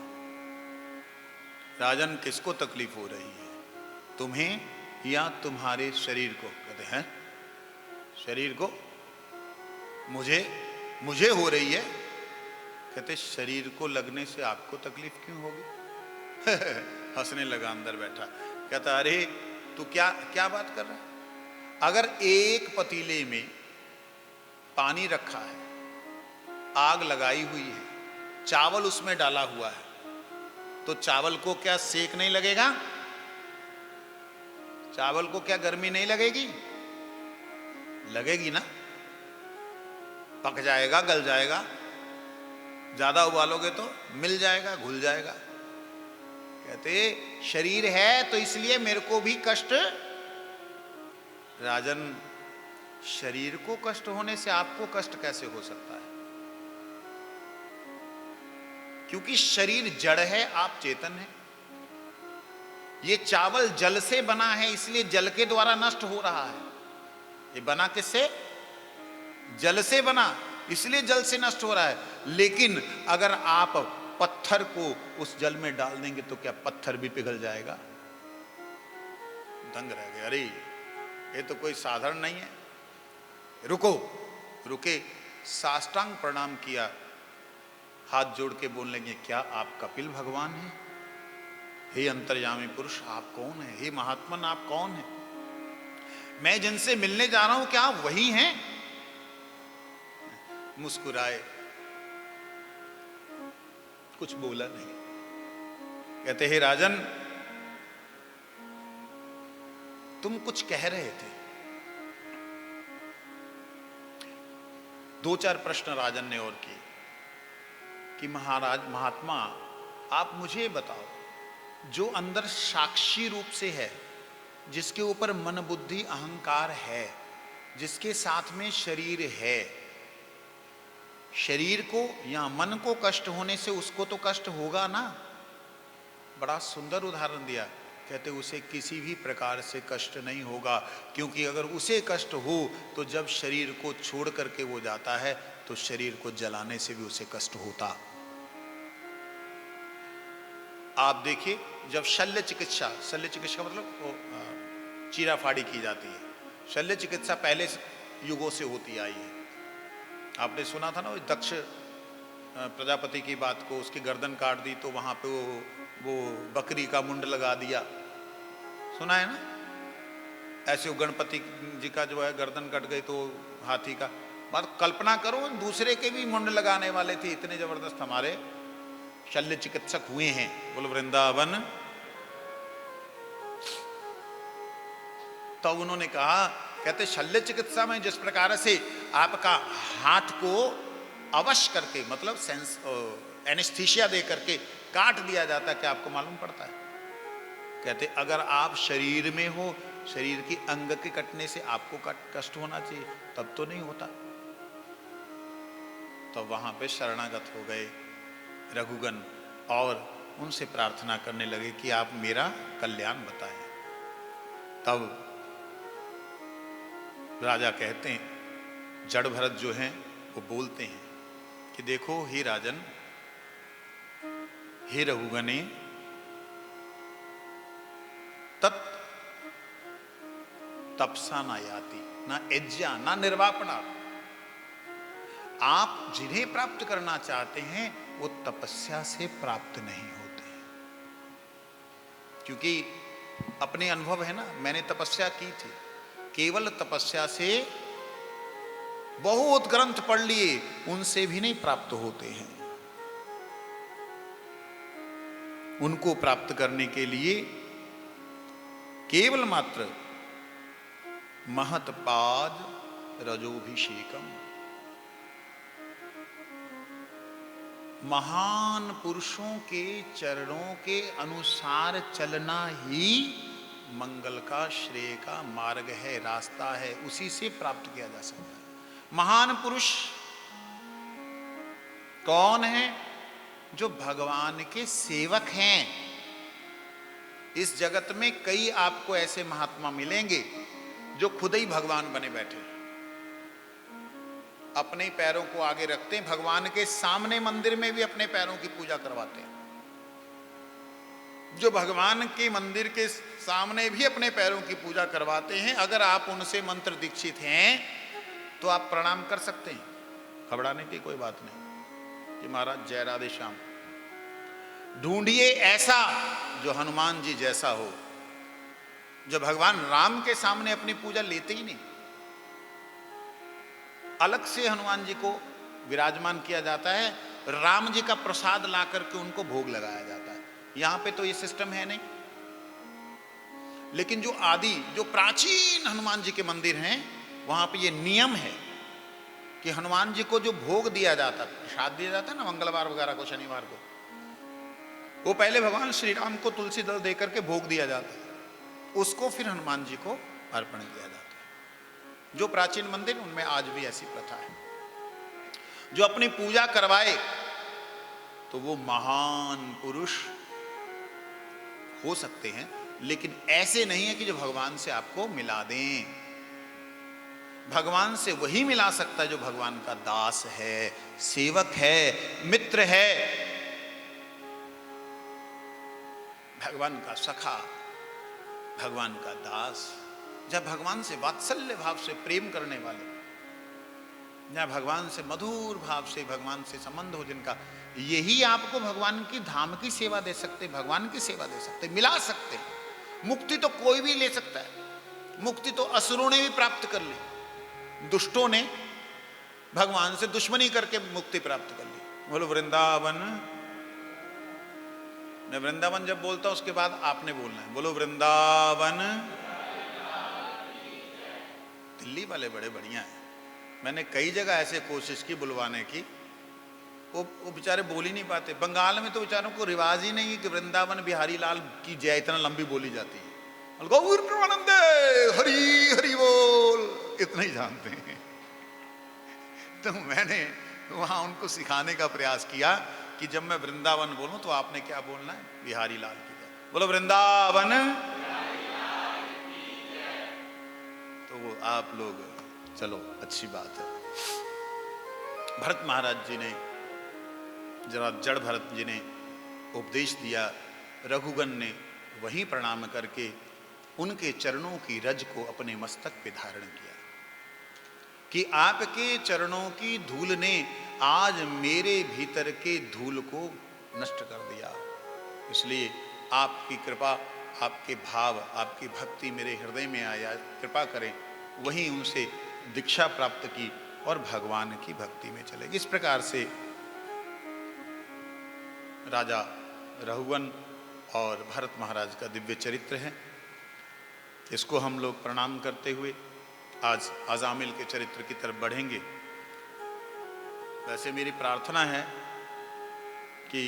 राजन किसको तकलीफ हो रही है, तुम्हें या तुम्हारे शरीर को? कहते हैं शरीर को। मुझे मुझे हो रही है। कहते शरीर को लगने से आपको तकलीफ क्यों होगी? हंसने लगा अंदर बैठा। कहता अरे तू क्या क्या बात कर रहा है? अगर एक पतीले में पानी रखा है, आग लगाई हुई है, चावल उसमें डाला हुआ है, तो चावल को क्या सेक नहीं लगेगा? चावल को क्या गर्मी नहीं लगेगी? लगेगी ना। पक जाएगा, गल जाएगा। ज्यादा उबालोगे तो मिल जाएगा, घुल जाएगा। कहते शरीर है तो इसलिए मेरे को भी कष्ट। राजन, शरीर को कष्ट होने से आपको कष्ट कैसे हो सकता है? क्योंकि शरीर जड़ है, आप चेतन है। ये चावल जल से बना है, इसलिए जल के द्वारा नष्ट हो रहा है। ये बना किससे? जल से बना, इसलिए जल से नष्ट हो रहा है। लेकिन अगर आप पत्थर को उस जल में डाल देंगे तो क्या पत्थर भी पिघल जाएगा? दंग रह गए। अरे ये तो कोई साधारण नहीं है। रुको, रुके, साष्टांग प्रणाम किया, हाथ जोड़ के बोलने लगे, क्या आप कपिल भगवान हैं? हे अंतर्यामी पुरुष, आप कौन है? हे महात्मन, आप कौन है? मैं जिनसे मिलने जा रहा हूं, क्या आप वही हैं? मुस्कुराए, कुछ बोला नहीं। कहते हे राजन, तुम कुछ कह रहे थे। दो चार प्रश्न राजन ने और किए कि महाराज, महात्मा, आप मुझे बताओ, जो अंदर साक्षी रूप से है, जिसके ऊपर मन बुद्धि अहंकार है, जिसके साथ में शरीर है, शरीर को या मन को कष्ट होने से उसको तो कष्ट होगा ना। बड़ा सुंदर उदाहरण दिया। कहते उसे किसी भी प्रकार से कष्ट नहीं होगा, क्योंकि अगर उसे कष्ट हो तो जब शरीर को छोड़ करके वो जाता है तो शरीर को जलाने से भी उसे कष्ट होता। आप देखिए, जब शल्य चिकित्सा, शल्य चिकित्सा मतलब वो चीरा फाड़ी की जाती है, शल्य चिकित्सा पहले युगों से होती आई है। आपने सुना था ना दक्ष प्रजापति की बात को, उसकी गर्दन काट दी तो वहां पे वो बकरी का मुंड लगा दिया, सुना है ना? ऐसे गणपति जी का जो है गर्दन कट गई तो हाथी का। बात कल्पना करो, दूसरे के भी मुंड लगाने वाले थे। इतने जबरदस्त हमारे शल्य चिकित्सक हुए हैं। बोलो वृंदावन। तो उन्होंने कहा, कहते शल्य चिकित्सा में जिस प्रकार से आपका हाथ को अवश करके, मतलब सेंस एनेस्थीसिया दे करके काट दिया जाता है, क्या आपको मालूम पड़ता है? कहते अगर आप शरीर में हो, शरीर की अंग के कटने से आपको कष्ट होना चाहिए, तब तो नहीं होता। तो वहां पे शरणागत हो गए रघुगण और उनसे प्रार्थना करने लगे कि आप मेरा कल्याण बताएं। तब राजा कहते हैं, जड़ भरत जो हैं वो बोलते हैं कि देखो हे राजन, हे रघुगणे, तत् तपसा ना याति, ना एज्या, ना निर्वापणा। आप जिन्हें प्राप्त करना चाहते हैं वो तपस्या से प्राप्त नहीं होते, क्योंकि अपने अनुभव है ना, मैंने तपस्या की थी। केवल तपस्या से बहुत ग्रंथ पढ़ लिए, उनसे भी नहीं प्राप्त होते हैं। उनको प्राप्त करने के लिए केवल मात्र महत्पाद रजोभिषेकम, महान पुरुषों के चरणों के अनुसार चलना ही मंगल का, श्रेय का मार्ग है, रास्ता है। उसी से प्राप्त किया जा सकता है। महान पुरुष कौन है? जो भगवान के सेवक हैं। इस जगत में कई आपको ऐसे महात्मा मिलेंगे जो खुद ही भगवान बने बैठे, अपने पैरों को आगे रखते हैं, भगवान के सामने मंदिर में भी अपने पैरों की पूजा करवाते हैं। जो भगवान के मंदिर के सामने भी अपने पैरों की पूजा करवाते हैं, अगर आप उनसे मंत्र दीक्षित हैं तो आप प्रणाम कर सकते हैं। घबराने की कोई बात नहीं कि महाराज जय राधे श्याम। ढूंढिए ऐसा जो हनुमान जी जैसा हो। जो भगवान राम के सामने अपनी पूजा लेते ही नहीं, अलग से हनुमान जी को विराजमान किया जाता है, राम जी का प्रसाद ला करके उनको भोग लगाया जाता है। यहां पे तो ये सिस्टम है नहीं, लेकिन जो प्राचीन हनुमान जी के मंदिर हैं वहां पे ये नियम है कि हनुमान जी को जो भोग दिया जाता है, प्रसाद दिया जाता है ना मंगलवार वगैरह को, शनिवार को, वो पहले भगवान श्री राम को तुलसी दल देकर के भोग दिया जाता है, उसको फिर हनुमान जी को अर्पण किया जाता है। जो प्राचीन मंदिर उनमें आज भी ऐसी प्रथा है। जो अपनी पूजा करवाए तो वो महान पुरुष हो सकते हैं, लेकिन ऐसे नहीं है कि जो भगवान से आपको मिला दें। भगवान से वही मिला सकता है जो भगवान का दास है, सेवक है, मित्र है, भगवान का सखा, भगवान का दास। जब भगवान से वात्सल्य भाव से प्रेम करने वाले, या भगवान से मधुर भाव से भगवान से संबंध हो जिनका, यही आपको भगवान की धाम की सेवा दे सकते, भगवान की सेवा दे सकते, मिला सकते। मुक्ति तो कोई भी ले सकता है। मुक्ति तो असुरों ने भी प्राप्त कर ली, दुष्टों ने भगवान से दुश्मनी करके मुक्ति प्राप्त कर ली। बोलो वृंदावन। मैं वृंदावन जब बोलता हूं उसके बाद आपने बोलना है, बोलो वृंदावन। दिल्ली वाले बड़े बढ़िया हैं। मैंने कई जगह ऐसे कोशिश की बुलवाने की, वो बेचारे बोल ही नहीं पाते। बंगाल में तो बेचारों को रिवाज ही नहीं है कि वृंदावन बिहारी लाल की जय इतना लंबी बोली जाती है। गौर प्रमानंद हरि हरि बोल, इतना ही जानते हैं। तो मैंने वहां उनको सिखाने का प्रयास किया कि जब मैं वृंदावन बोलूं तो आपने क्या बोलना है, बिहारी लाल की जय। बोलो वृंदावन। तो वो आप लोग, चलो अच्छी बात है। भरत महाराज जी ने, जरा जड़ भरत जी ने उपदेश दिया, रघुगण ने वहीं प्रणाम करके उनके चरणों की रज को अपने मस्तक पे धारण किया कि आपके चरणों की धूल ने आज मेरे भीतर के धूल को नष्ट कर दिया। इसलिए आपकी कृपा, आपके भाव, आपकी भक्ति मेरे हृदय में आया, कृपा करें। वहीं उनसे दीक्षा प्राप्त की और भगवान की भक्ति में चले। इस प्रकार से राजा रघुवन और भरत महाराज का दिव्य चरित्र है। इसको हम लोग प्रणाम करते हुए आज अजामिल के चरित्र की तरफ बढ़ेंगे। वैसे मेरी प्रार्थना है कि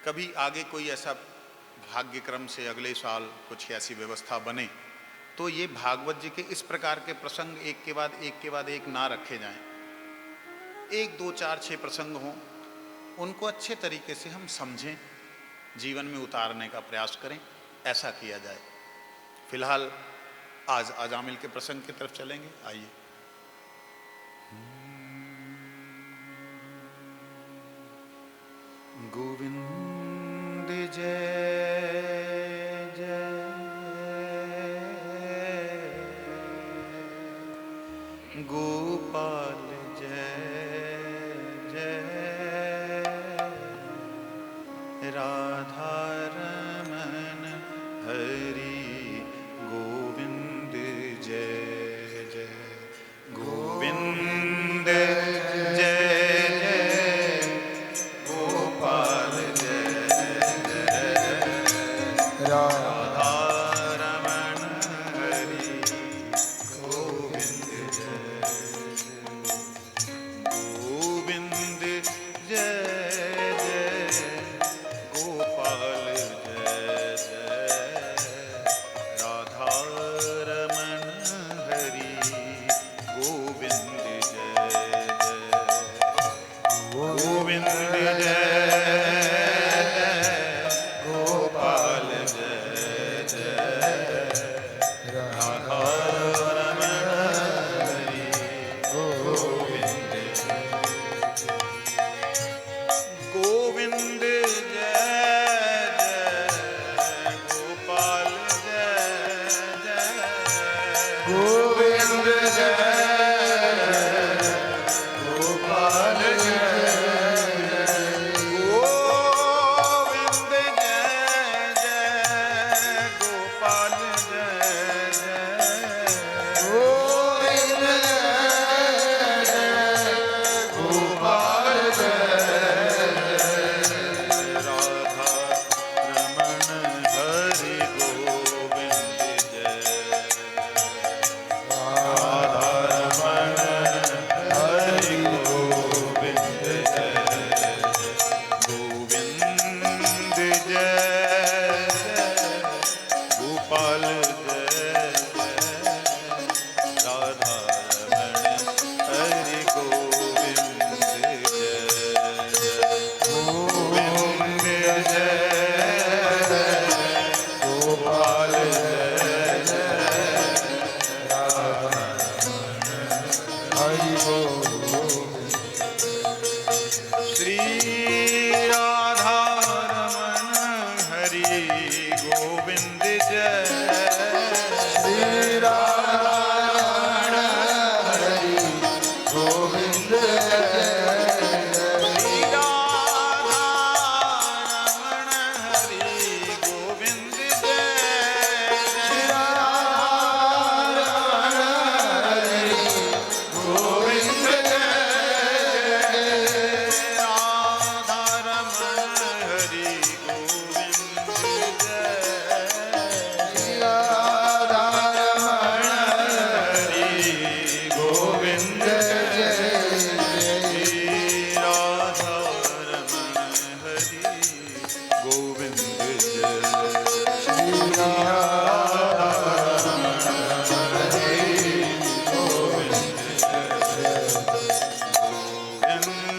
कभी आगे कोई ऐसा भाग्यक्रम से अगले साल कुछ ऐसी व्यवस्था बने तो ये भागवत जी के इस प्रकार के प्रसंग एक के बाद एक ना रखे जाएं। 1, 2, 4, 6 प्रसंग हों, उनको अच्छे तरीके से हम समझें, जीवन में उतारने का प्रयास करें, ऐसा किया जाए। फिलहाल आज अजामिल के प्रसंग की तरफ चलेंगे। आइए। गोविंद जय जय, गोपाल जय जय, राधा रमन हरि गोविंद जय जय, गोविंद जय जय, गोपाल जय जय, राधा रमन हरि गोविंद जय जय, गोविंद जय जय, गोपाल जय जय, राधा रमन हरि गोविंद जय जय, गोविंद जय जय, गोपाल जय गोविंद जय। श्री राधा हरि गोविंद श्री राधा रमण हरि गोविंद जय। श्री राधा हरि गोविंद राधा रमण हरि गोविंद जय। श्री राधा हरि गोविंद जय। राधा रमण हरि गोविंद जय। श्री राधा हरि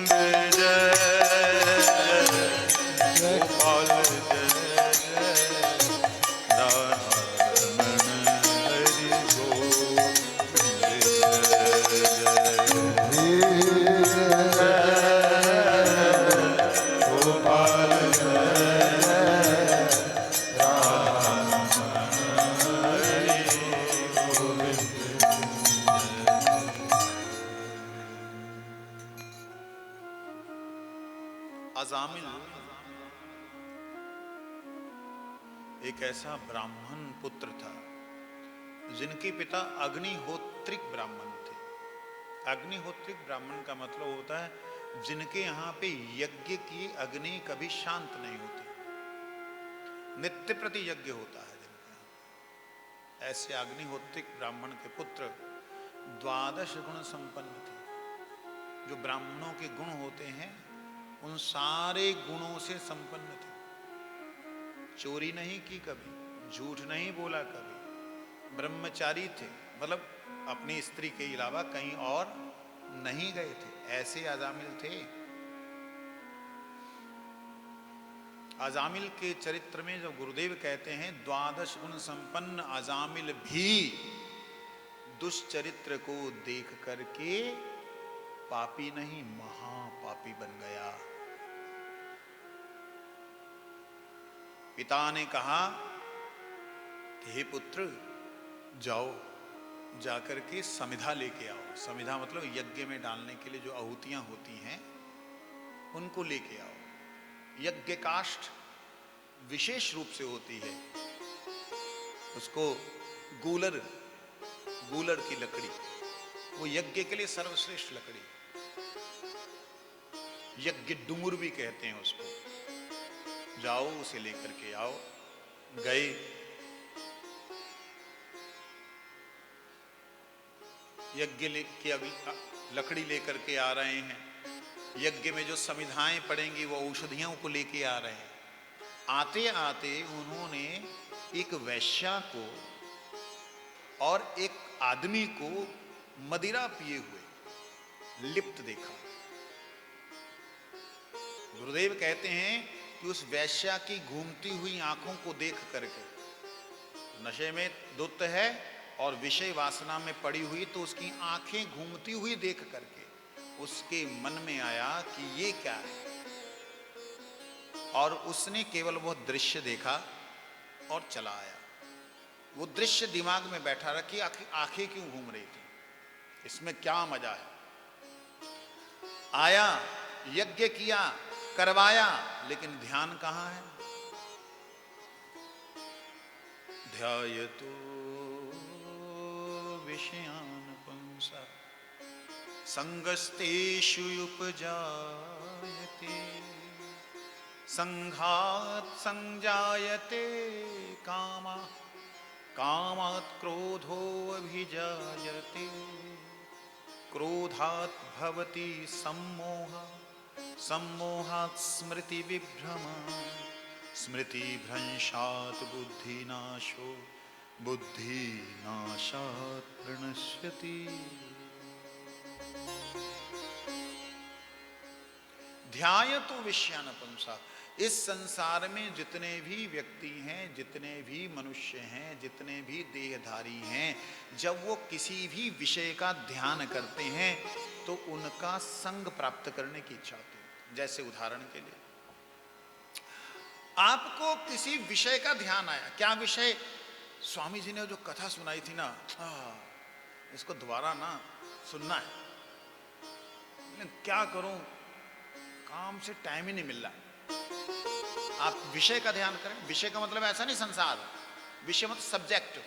गोविंद जय गोपाल जय जय। राधा रमण हरि गोविंद जय। गोपाल अजामिल एक ऐसा ब्राह्मण पुत्र था जिनके पिता अग्निहोत्रिक ब्राह्मण थे। अग्निहोत्रिक ब्राह्मण का मतलब होता है जिनके यहाँ पे यज्ञ की अग्नि कभी शांत नहीं होती, नित्य प्रति यज्ञ होता है जिनके यहाँ। ऐसे अग्निहोत्रिक ब्राह्मण के पुत्र 12 गुण संपन्न थे। जो ब्राह्मणों के गुण होते हैं उन सारे गुणों से संपन्न थे। चोरी नहीं की कभी, झूठ नहीं बोला कभी, ब्रह्मचारी थे, मतलब अपनी स्त्री के अलावा कहीं और नहीं गए थे। ऐसे अजामिल थे। अजामिल के चरित्र में जो गुरुदेव कहते हैं 12 गुण संपन्न अजामिल भी दुष्चरित्र को देख करके पापी नहीं महापापी बन गया। पिता ने कहा कि हे पुत्र जाओ, जाकर के समिधा लेके आओ। समिधा मतलब यज्ञ में डालने के लिए जो आहुतियां होती हैं उनको लेके आओ। यज्ञ काष्ठ विशेष रूप से होती है, उसको गूलर की लकड़ी, वो यज्ञ के लिए सर्वश्रेष्ठ लकड़ी, यज्ञ डूंगर भी कहते हैं उसको। जाओ उसे लेकर के आओ। गए, यज्ञ की लकड़ी लेकर के आ रहे हैं। यज्ञ में जो समिधाएं पड़ेंगी वो औषधियों को लेके आ रहे हैं। आते आते उन्होंने एक वैश्या को और एक आदमी को मदिरा पिए हुए लिप्त देखा। गुरुदेव कहते हैं कि उस वैश्या की घूमती हुई आंखों को देख करके, नशे में धुत है और विषय वासना में पड़ी हुई, तो उसकी आंखें घूमती हुई देख करके उसके मन में आया कि ये क्या है। और उसने केवल वो दृश्य देखा और चला आया। वो दृश्य दिमाग में बैठा रहा कि आंखें क्यों घूम रही थी, इसमें क्या मजा है। आया, यज्ञ किया, करवाया, लेकिन ध्यान कहां है। ध्यायतो विषयान पुंसा संगस्तेषु उपजायते संघात संजायते कामा कामात् क्रोधो अभिजायते क्रोधात् भवति सम्मोह सम्मोहात् स्मृति विभ्रमा स्मृति भ्रंशात् बुद्धिनाशो बुद्धिनाशात् प्रणश्यति। ध्यायतो विषयानुपुंसा। इस संसार में जितने भी व्यक्ति हैं, जितने भी मनुष्य हैं, जितने भी देहधारी हैं, जब वो किसी भी विषय का ध्यान करते हैं तो उनका संग प्राप्त करने की इच्छा होती है। जैसे उदाहरण के लिए आपको किसी विषय का ध्यान आया, क्या विषय? स्वामी जी ने जो कथा सुनाई थी ना, इसको दोबारा ना सुनना है, लेकिन क्या करूं, काम से टाइम ही नहीं मिल रहा। आप विषय का ध्यान करें। विषय का मतलब ऐसा नहीं संसार, विषय मतलब सब्जेक्ट।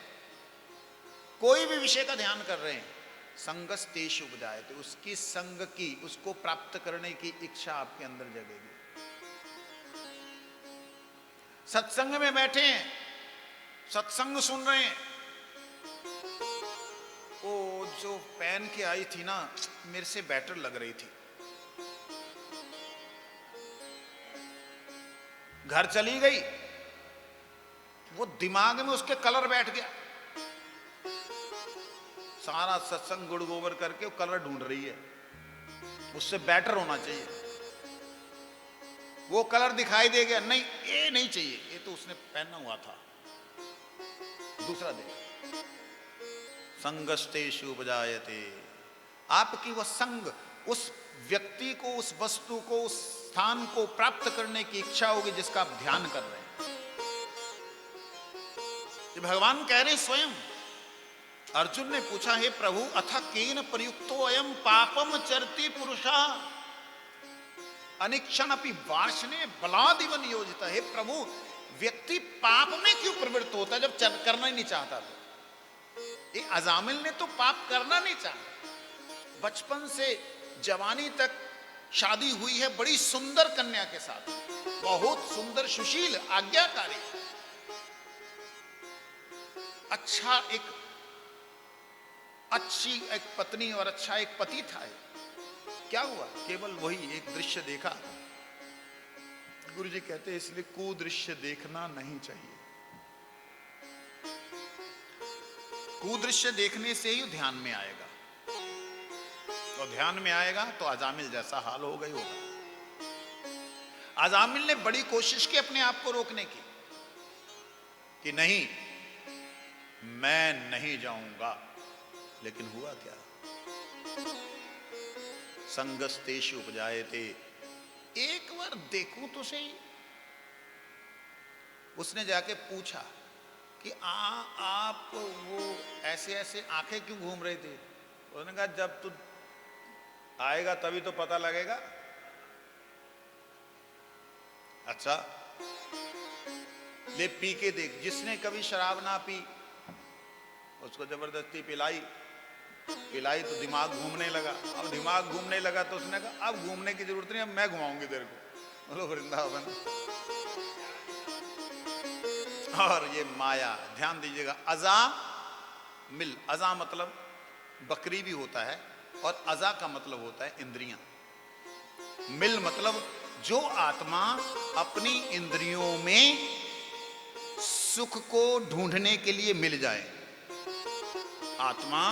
कोई भी विषय का ध्यान कर रहे हैं, संगस्तेषु उपजायते, उसकी संग की, उसको प्राप्त करने की इच्छा आपके अंदर जगेगी। सत्संग में बैठे हैं, सत्संग सुन रहे हैं, वो जो पहन के आई थी ना, मेरे से बेटर लग रही थी, घर चली गई, वो दिमाग में उसके कलर बैठ गया, सारा सत्संग गुड़ गोबर करके वो कलर ढूंढ रही है, उससे बेटर होना चाहिए। वो कलर दिखाई दे गया, नहीं ये नहीं चाहिए, ये तो उसने पहना हुआ था, दूसरा दे। संगस्तेषु उपजायते, आपकी वह संग, उस व्यक्ति को, उस वस्तु को, उस स्थान को प्राप्त करने की इच्छा होगी जिसका आप ध्यान कर रहे हैं। ये भगवान कह रहे स्वयं। अर्जुन ने पूछा, हे प्रभु, अथ केन प्रयुक्तो अयम पापम चरति पुरुषा अनिक्षण अपि वार्ष्णे बलादिव नियोजिता। हे प्रभु, व्यक्ति पाप में क्यों प्रवृत्त होता है जब करना ही नहीं चाहता? तो ये अजामिल ने तो पाप करना नहीं चाहा, बचपन से जवानी तक शादी हुई है बड़ी सुंदर कन्या के साथ, बहुत सुंदर, सुशील, आज्ञाकारी, अच्छा एक अच्छी एक पत्नी और अच्छा एक पति था। क्या हुआ? केवल वही एक दृश्य देखा। गुरु जी कहते हैं इसलिए कुदृश्य देखना नहीं चाहिए। कुदृश्य देखने से ही ध्यान में आएगा, और ध्यान में आएगा तो अजामिल जैसा हाल हो गई होगा। अजामिल ने बड़ी कोशिश की अपने आप को रोकने की कि नहीं, मैं नहीं जाऊंगा, लेकिन हुआ क्या? संगस्तेषु उपजायते, एक बार देखूं तो सही। उसने जाके पूछा कि आप वो ऐसे ऐसे आंखें क्यों घूम रही थी? उसने कहा जब तू आएगा तभी तो पता लगेगा। अच्छा ले पी के देख। जिसने कभी शराब ना पी उसको जबरदस्ती पिलाई तो दिमाग घूमने लगा। अब दिमाग घूमने लगा तो उसने कहा अब घूमने की जरूरत नहीं, अब मैं घुमाऊंगी तेरे को। बोलो वृंदावन। और ये माया, ध्यान दीजिएगा, अजा मिल, अजा मतलब बकरी भी होता है, और अजा का मतलब होता है इंद्रियां। मिल मतलब जो आत्मा अपनी इंद्रियों में सुख को ढूंढने के लिए मिल जाए। आत्मा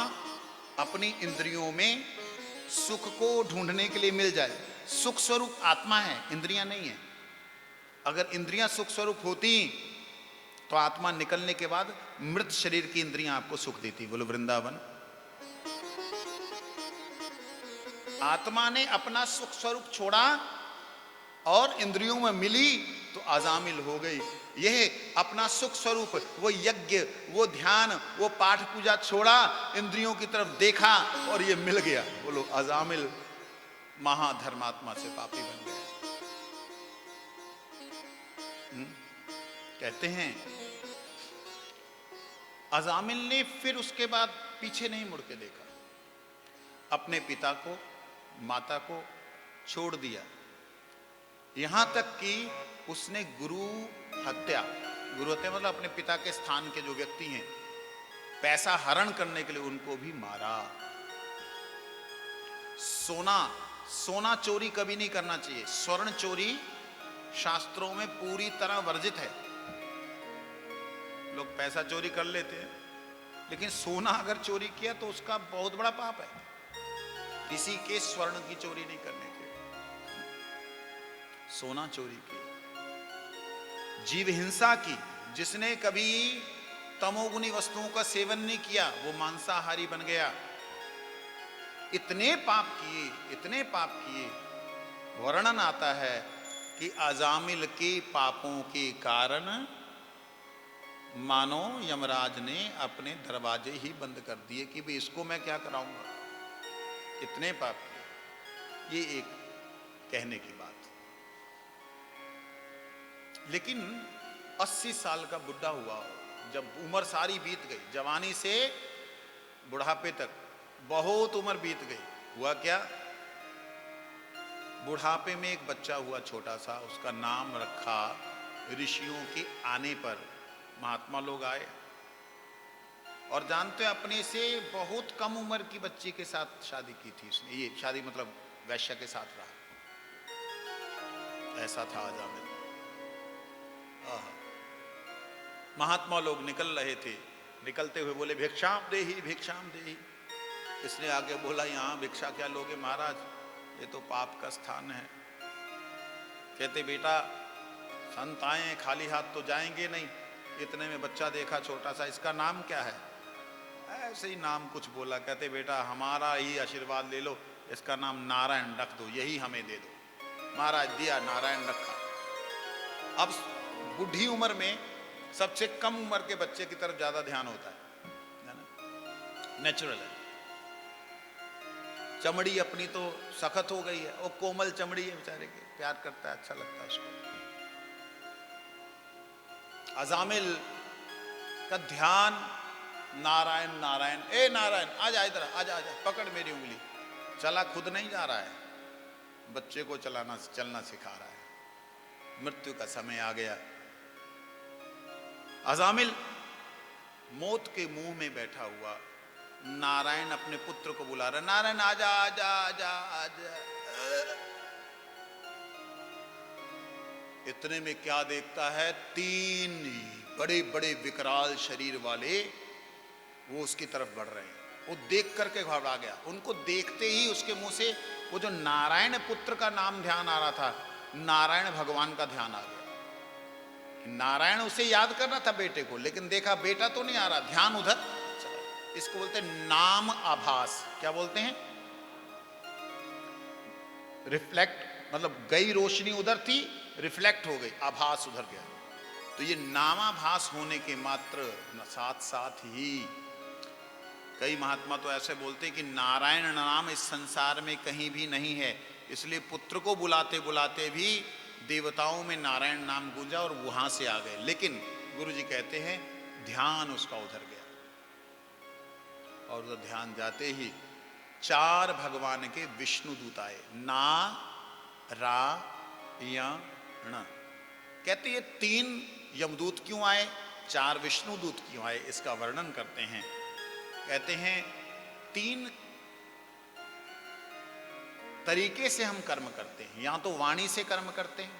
अपनी इंद्रियों में सुख को ढूंढने के लिए मिल जाए। सुख स्वरूप आत्मा है, इंद्रियां नहीं है। अगर इंद्रियां सुख स्वरूप होती तो आत्मा निकलने के बाद मृत शरीर की इंद्रियां आपको सुख देती। बोलो वृंदावन। आत्मा ने अपना सुख स्वरूप छोड़ा और इंद्रियों में मिली तो अजामिल हो गई। यह अपना सुख स्वरूप, वो यज्ञ, वो ध्यान, वो पाठ पूजा छोड़ा, इंद्रियों की तरफ देखा और ये मिल गया। बोलो अजामिल महाधर्मात्मा से पापी बन गया। कहते हैं अजामिल ने फिर उसके बाद पीछे नहीं मुड़ के देखा, अपने पिता को, माता को छोड़ दिया। यहां तक कि उसने गुरु हत्या मतलब अपने पिता के स्थान के जो व्यक्ति हैं, पैसा हरण करने के लिए उनको भी मारा। सोना चोरी कभी नहीं करना चाहिए। स्वर्ण चोरी शास्त्रों में पूरी तरह वर्जित है। लोग पैसा चोरी कर लेते हैं, लेकिन सोना अगर चोरी किया तो उसका बहुत बड़ा पाप है। किसी के स्वर्ण की चोरी नहीं करने के। सोना चोरी की, जीव हिंसा की, जिसने कभी तमोगुनी वस्तुओं का सेवन नहीं किया वो मांसाहारी बन गया। इतने पाप किए, इतने पाप किए। वर्णन आता है कि अजामिल के पापों के कारण मानो यमराज ने अपने दरवाजे ही बंद कर दिए कि भाई इसको मैं क्या कराऊंगा, इतने पाप किए। ये एक कहने की बात। लेकिन 80 साल का बुढ़ा हुआ हो, जब उम्र सारी बीत गई, जवानी से बुढ़ापे तक बहुत उम्र बीत गई, हुआ क्या, बुढ़ापे में एक बच्चा हुआ छोटा सा, उसका नाम रखा, ऋषियों के आने पर महात्मा लोग आए और जानते हैं अपने से बहुत कम उम्र की बच्ची के साथ शादी की थी उसने, ये शादी मतलब वैश्य के साथ रहा, ऐसा था अजामिल। महात्मा लोग निकल रहे थे, निकलते हुए बोले भिक्षाम देहि भिक्षाम देहि। इसने आगे बोला यहाँ भिक्षा क्या लोगे महाराज, ये तो पाप का स्थान है। कहते बेटा संत आए खाली हाथ तो जाएंगे नहीं। इतने में बच्चा देखा छोटा सा, इसका नाम क्या है, ऐसे ही नाम कुछ बोला। कहते बेटा हमारा ही आशीर्वाद ले लो, इसका नाम नारायण रख दो, यही हमें दे दो। महाराज दिया, नारायण रखा। अब बुढ़ी उम्र में सबसे कम उम्र के बच्चे की तरफ ज्यादा ध्यान होता है ना, नेचुरल है। चमड़ी अपनी तो सख्त हो गई है, वो कोमल चमड़ी है बेचारे के, प्यार करता है, अच्छा लगता है उसको। अजामिल का ध्यान नारायण नारायण, ए नारायण आजा इधर, आजा आजा, पकड़ मेरी उंगली। चला खुद नहीं जा रहा है, बच्चे को चलना सिखा रहा है। मृत्यु का समय आ गया। अजामिल मौत के मुंह में बैठा हुआ नारायण अपने पुत्र को बुला रहा, नारायण आजा आजा आजा आजा। इतने में क्या देखता है, 3 बड़े बड़े विकराल शरीर वाले वो उसकी तरफ बढ़ रहे हैं। वो देख करके घबरा गया। उनको देखते ही उसके मुंह से वो जो नारायण पुत्र का नाम ध्यान आ रहा था, नारायण भगवान का ध्यान आ गया। नारायण उसे याद करना था बेटे को, लेकिन देखा बेटा तो नहीं आ रहा, ध्यान उधर चला। इसको बोलते हैं नाम आभास। क्या बोलते हैं, रिफ्लेक्ट, मतलब गई रोशनी उधर थी, रिफ्लेक्ट हो गई, आभास उधर गया। तो ये नामाभास होने के मात्र साथ साथ ही कई महात्मा तो ऐसे बोलते हैं कि नारायण नाम इस संसार में कहीं भी नहीं है, इसलिए पुत्र को बुलाते बुलाते भी देवताओं में नारायण नाम गूंजा और वहां से आ गए। लेकिन गुरु जी कहते हैं ध्यान उसका उधर गया, और उधर ध्यान जाते ही 4 भगवान के विष्णु दूत आए, ना रा या न। कहते ये 3 यमदूत क्यों आए, 4 विष्णु दूत क्यों आए, इसका वर्णन करते हैं। कहते हैं 3 तरीके से हम कर्म करते हैं। यहां तो वाणी से कर्म करते हैं,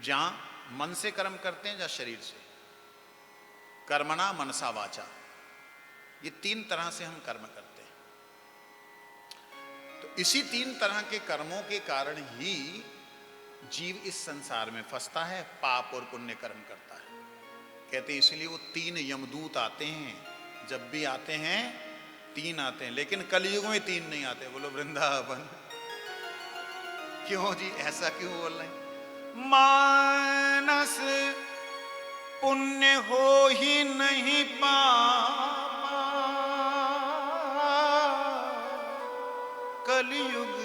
जहां मन से कर्म करते हैं, जहां शरीर से। कर्मणा मनसा वाचा, ये 3 तरह से हम कर्म करते हैं। तो इसी 3 तरह के कर्मों के कारण ही जीव इस संसार में फंसता है, पाप और पुण्य कर्म करता है। कहते इसलिए वो 3 यमदूत आते हैं, जब भी आते हैं 3 आते हैं, लेकिन कलयुग में 3 नहीं आते। बोलो वृंदावन। क्यों जी, ऐसा क्यों बोल रहे हैं? मानस पुण्य हो ही नहीं पापा, कलयुग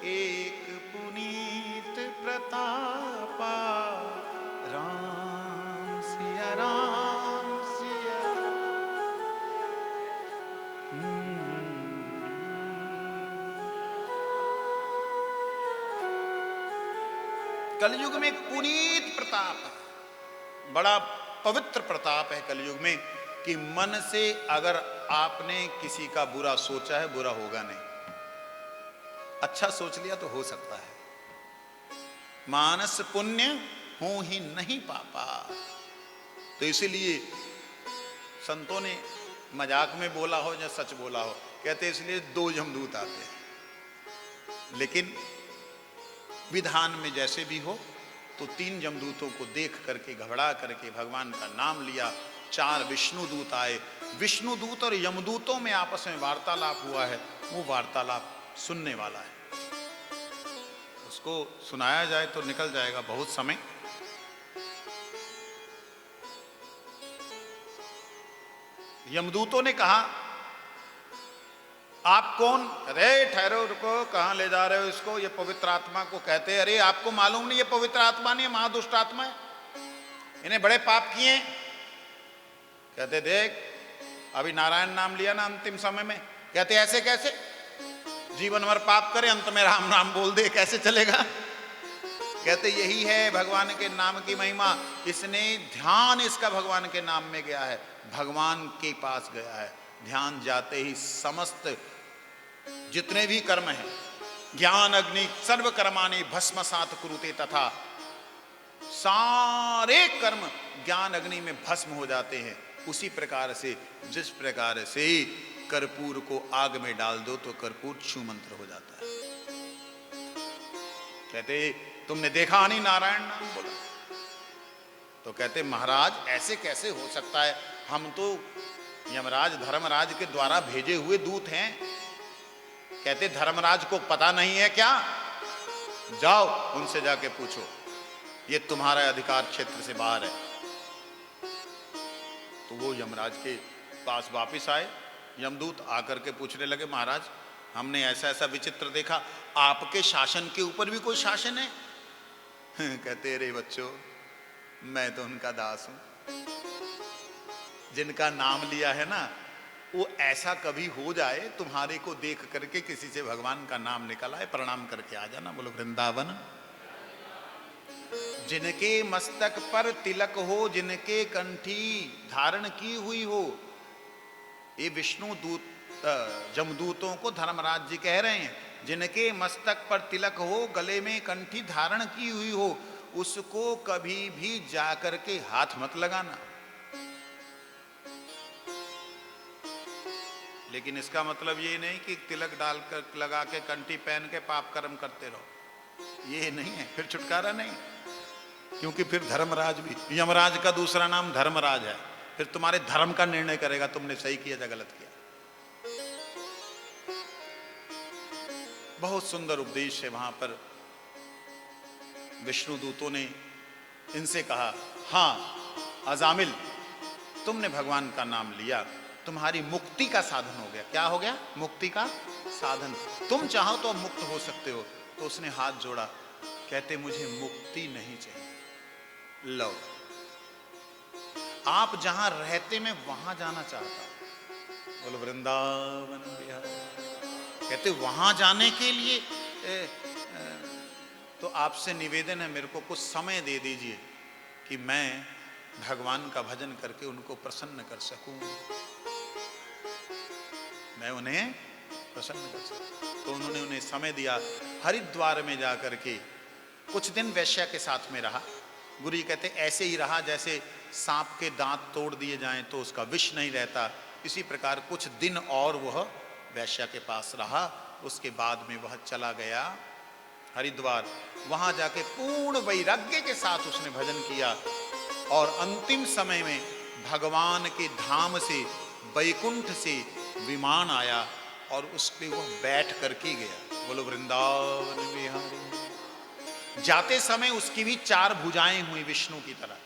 एक पुनीत प्रतापा, राम सिया राम सिया। कलयुग में एक पुनीत प्रताप है, बड़ा पवित्र प्रताप है कलयुग में, कि मन से अगर आपने किसी का बुरा सोचा है, बुरा होगा नहीं, अच्छा सोच लिया तो हो सकता है। मानस पुण्य हो ही नहीं पापा। तो इसीलिए संतों ने मजाक में बोला हो या सच बोला हो, कहते इसलिए 2 यमदूत आते हैं। लेकिन विधान में जैसे भी हो, तो 3 यमदूतों को देख करके घबरा करके भगवान का नाम लिया। 4 विष्णु दूत आए। विष्णु दूत और यमदूतों में आपस में वार्तालाप हुआ है, वो वार्तालाप सुनने वाला है। उसको सुनाया जाए तो निकल जाएगा बहुत समय। यमदूतों ने कहा, आप कौन? अरे ठहरो, रुको, कहां ले जा रहे हो इसको? ये पवित्र आत्मा को कहते हैं। अरे आपको मालूम नहीं ये पवित्र आत्मा नहीं, महादुष्ट आत्मा है, इन्हें बड़े पाप किए। कहते देख, अभी नारायण नाम लिया ना अंतिम समय में। कहते ऐसे कैसे? जीवन भर पाप करे, अंत में राम नाम बोल दे, कैसे चलेगा? कहते यही है भगवान के नाम की महिमा। इसने ध्यान इसका भगवान के नाम में गया है, भगवान के पास गया है। ध्यान जाते ही समस्त जितने भी कर्म हैं, ज्ञान अग्नि सर्व कर्माणि भस्मसात कुरुते, तथा सारे कर्म ज्ञान अग्नि में भस्म हो जाते हैं। उसी प्रकार से, जिस प्रकार से कर्पूर को आग में डाल दो तो कर्पूर छू मंत्र हो जाता है। कहते तुमने देखा नहीं नारायण नाम बोला? तो कहते महाराज ऐसे कैसे हो सकता है, हम तो यमराज धर्मराज के द्वारा भेजे हुए दूत हैं। कहते धर्मराज को पता नहीं है क्या? जाओ उनसे जाके पूछो, ये तुम्हारा अधिकार क्षेत्र से बाहर है। तो वो यमराज के पास वापस आए। यमदूत आकर के पूछने लगे, महाराज हमने ऐसा ऐसा विचित्र देखा, आपके शासन के ऊपर भी कोई शासन है? कहते अरे बच्चों, मैं तो उनका दास हूं। जिनका नाम लिया है ना, वो ऐसा कभी हो जाए तुम्हारे को देख करके किसी से भगवान का नाम निकल आए, प्रणाम करके आ जाना। बोलो वृंदावन। जिनके मस्तक पर तिलक हो, जिनके कंठी धारण की हुई हो, ये विष्णु दूत जमदूतों को धर्मराज जी कह रहे हैं। जिनके मस्तक पर तिलक हो, गले में कंठी धारण की हुई हो, उसको कभी भी जाकर के हाथ मत लगाना। लेकिन इसका मतलब ये नहीं कि तिलक डालकर लगा के कंठी पहन के पाप कर्म करते रहो, ये नहीं है, फिर छुटकारा नहीं। क्योंकि फिर धर्मराज भी, यमराज का दूसरा नाम धर्मराज है, फिर तुम्हारे धर्म का निर्णय करेगा तुमने सही किया या गलत किया। बहुत सुंदर उपदेश है वहां पर। विष्णु दूतों ने इनसे कहा, हाँ अजामिल, तुमने भगवान का नाम लिया, तुम्हारी मुक्ति का साधन हो गया। क्या हो गया? मुक्ति का साधन। तुम चाहो तो मुक्त हो सकते हो। तो उसने हाथ जोड़ा, कहते मुझे मुक्ति नहीं चाहिए। लो, आप जहां रहते मैं वहां जाना चाहता। बोलो वृंदावन बिहार। कहते वहां जाने के लिए तो आपसे निवेदन है, मेरे को कुछ समय दे दीजिए कि मैं भगवान का भजन करके उनको प्रसन्न कर सकूं, मैं उन्हें प्रसन्न कर सकूं। तो उन्होंने उन्हें समय दिया। हरिद्वार में जाकर के कुछ दिन वैश्या के साथ में रहा। गुरु जी कहते ऐसे ही रहा जैसे सांप के दांत तोड़ दिए जाएं तो उसका विष नहीं रहता, इसी प्रकार कुछ दिन और वह वैश्या के पास रहा। उसके बाद में वह चला गया हरिद्वार। वहां जाके पूर्ण वैराग्य के साथ उसने भजन किया और अंतिम समय में भगवान के धाम से, वैकुंठ से विमान आया और उस पे वह बैठ करके गया। बोलो वृंदावन बिहारी। जाते समय उसकी भी 4 भुजाएं हुई विष्णु की तरह,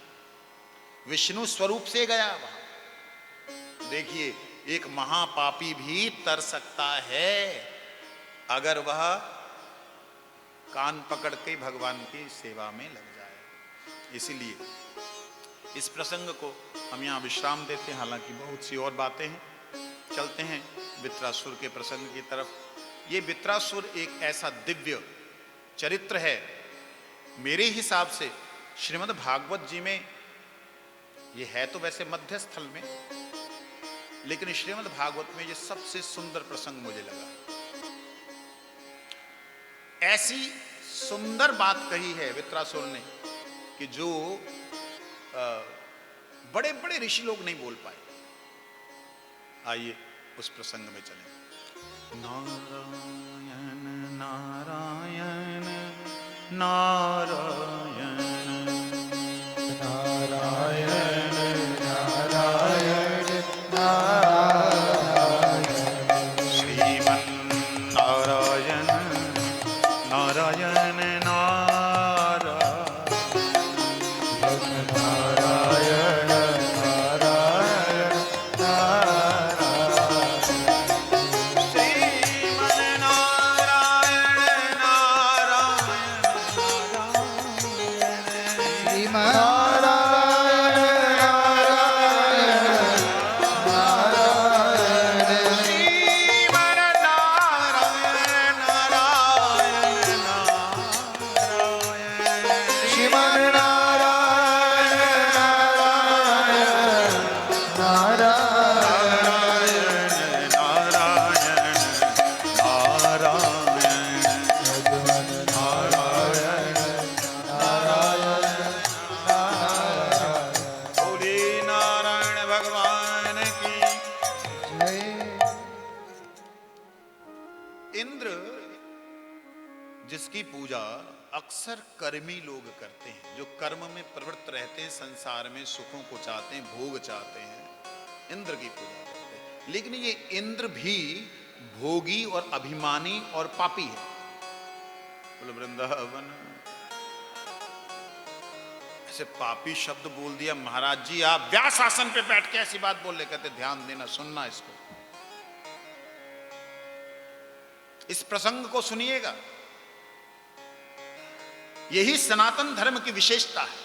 विष्णु स्वरूप से गया वहां। देखिए, एक महापापी भी तर सकता है अगर वह कान पकड़ के भगवान की सेवा में लग जाए। इसीलिए इस प्रसंग को हम यहाँ विश्राम देते हैं, हालांकि बहुत सी और बातें हैं। चलते हैं वित्रासुर के प्रसंग की तरफ। ये वित्रासुर एक ऐसा दिव्य चरित्र है, मेरे हिसाब से श्रीमद् भागवत जी में ये है तो वैसे मध्य स्थल में, लेकिन श्रीमद् भागवत में ये सबसे सुंदर प्रसंग मुझे लगा। ऐसी सुंदर बात कही है वित्रासुर ने कि जो बड़े बड़े ऋषि लोग नहीं बोल पाए। आइए उस प्रसंग में चलें। नारायण नारायण नारायण नारायण नारायण नारायण श्रीमन् नारायण नारायण पूजा अक्सर कर्मी लोग करते हैं, जो कर्म में प्रवृत्त रहते हैं, संसार में सुखों को चाहते हैं, भोग चाहते हैं, इंद्र की पूजा करते हैं। लेकिन ये इंद्र भी भोगी और अभिमानी और पापी है। बोलो वृंदावन। ऐसे पापी शब्द बोल दिया महाराज जी, आप व्यास आसन पे बैठ के ऐसी बात बोल रहे, कहते ध्यान देना, सुनना इसको, इस प्रसंग को सुनिएगा। यही सनातन धर्म की विशेषता है।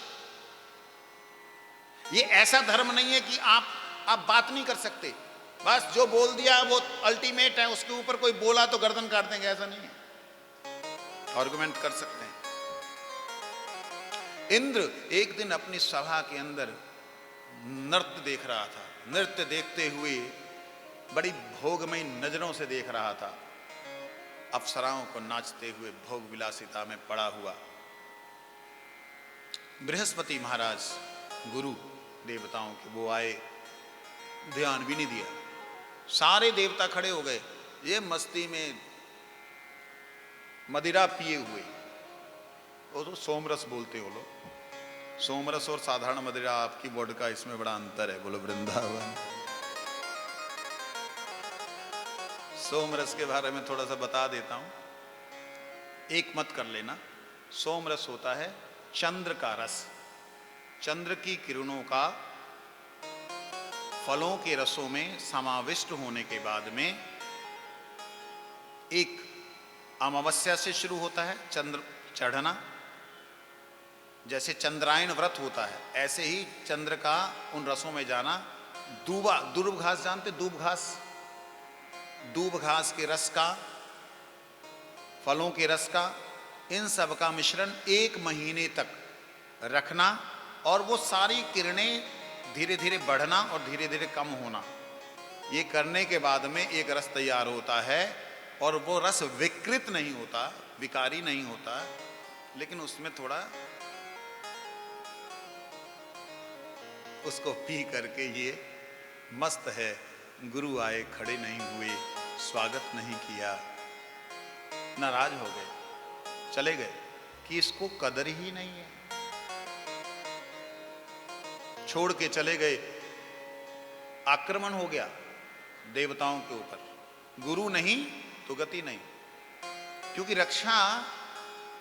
ये ऐसा धर्म नहीं है कि आप बात नहीं कर सकते, बस जो बोल दिया वो अल्टीमेट है, उसके ऊपर कोई बोला तो गर्दन काट देंगे, ऐसा नहीं है। आर्गुमेंट कर सकते हैं। इंद्र एक दिन अपनी सभा के अंदर नृत्य देख रहा था। नृत्य देखते हुए बड़ी भोगमयी नजरों से देख रहा था, अप्सराओं को नाचते हुए भोग विलासिता में पड़ा हुआ। बृहस्पति महाराज गुरु देवताओं के वो आए, ध्यान भी नहीं दिया, सारे देवता खड़े हो गए, ये मस्ती में मदिरा पिए हुए। वो तो सोमरस बोलते हो लोग, सोमरस और साधारण मदिरा, आपकी वोडका, इसमें बड़ा अंतर है। बोलो वृंदावन। सोमरस के बारे में थोड़ा सा बता देता हूं, एक मत कर लेना। सोमरस होता है चंद्र का रस, चंद्र की किरणों का फलों के रसों में समाविष्ट होने के बाद में, एक अमावस्या से शुरू होता है चंद्र चढ़ना, जैसे चंद्रायण व्रत होता है, ऐसे ही चंद्र का उन रसों में जाना। दूब घास जानते, दूब घास के रस का, फलों के रस का, इन सब का मिश्रण 1 महीने तक रखना, और वो सारी किरणें धीरे धीरे बढ़ना और धीरे धीरे कम होना। ये करने के बाद में एक रस तैयार होता है, और वो रस विकृत नहीं होता, विकारी नहीं होता, लेकिन उसमें थोड़ा, उसको पी करके ये मस्त है। गुरु आए, खड़े नहीं हुए, स्वागत नहीं किया, नाराज हो गए, चले गए कि इसको कदर ही नहीं है, छोड़ के चले गए। आक्रमण हो गया देवताओं के ऊपर, गुरु नहीं तो गति नहीं, क्योंकि रक्षा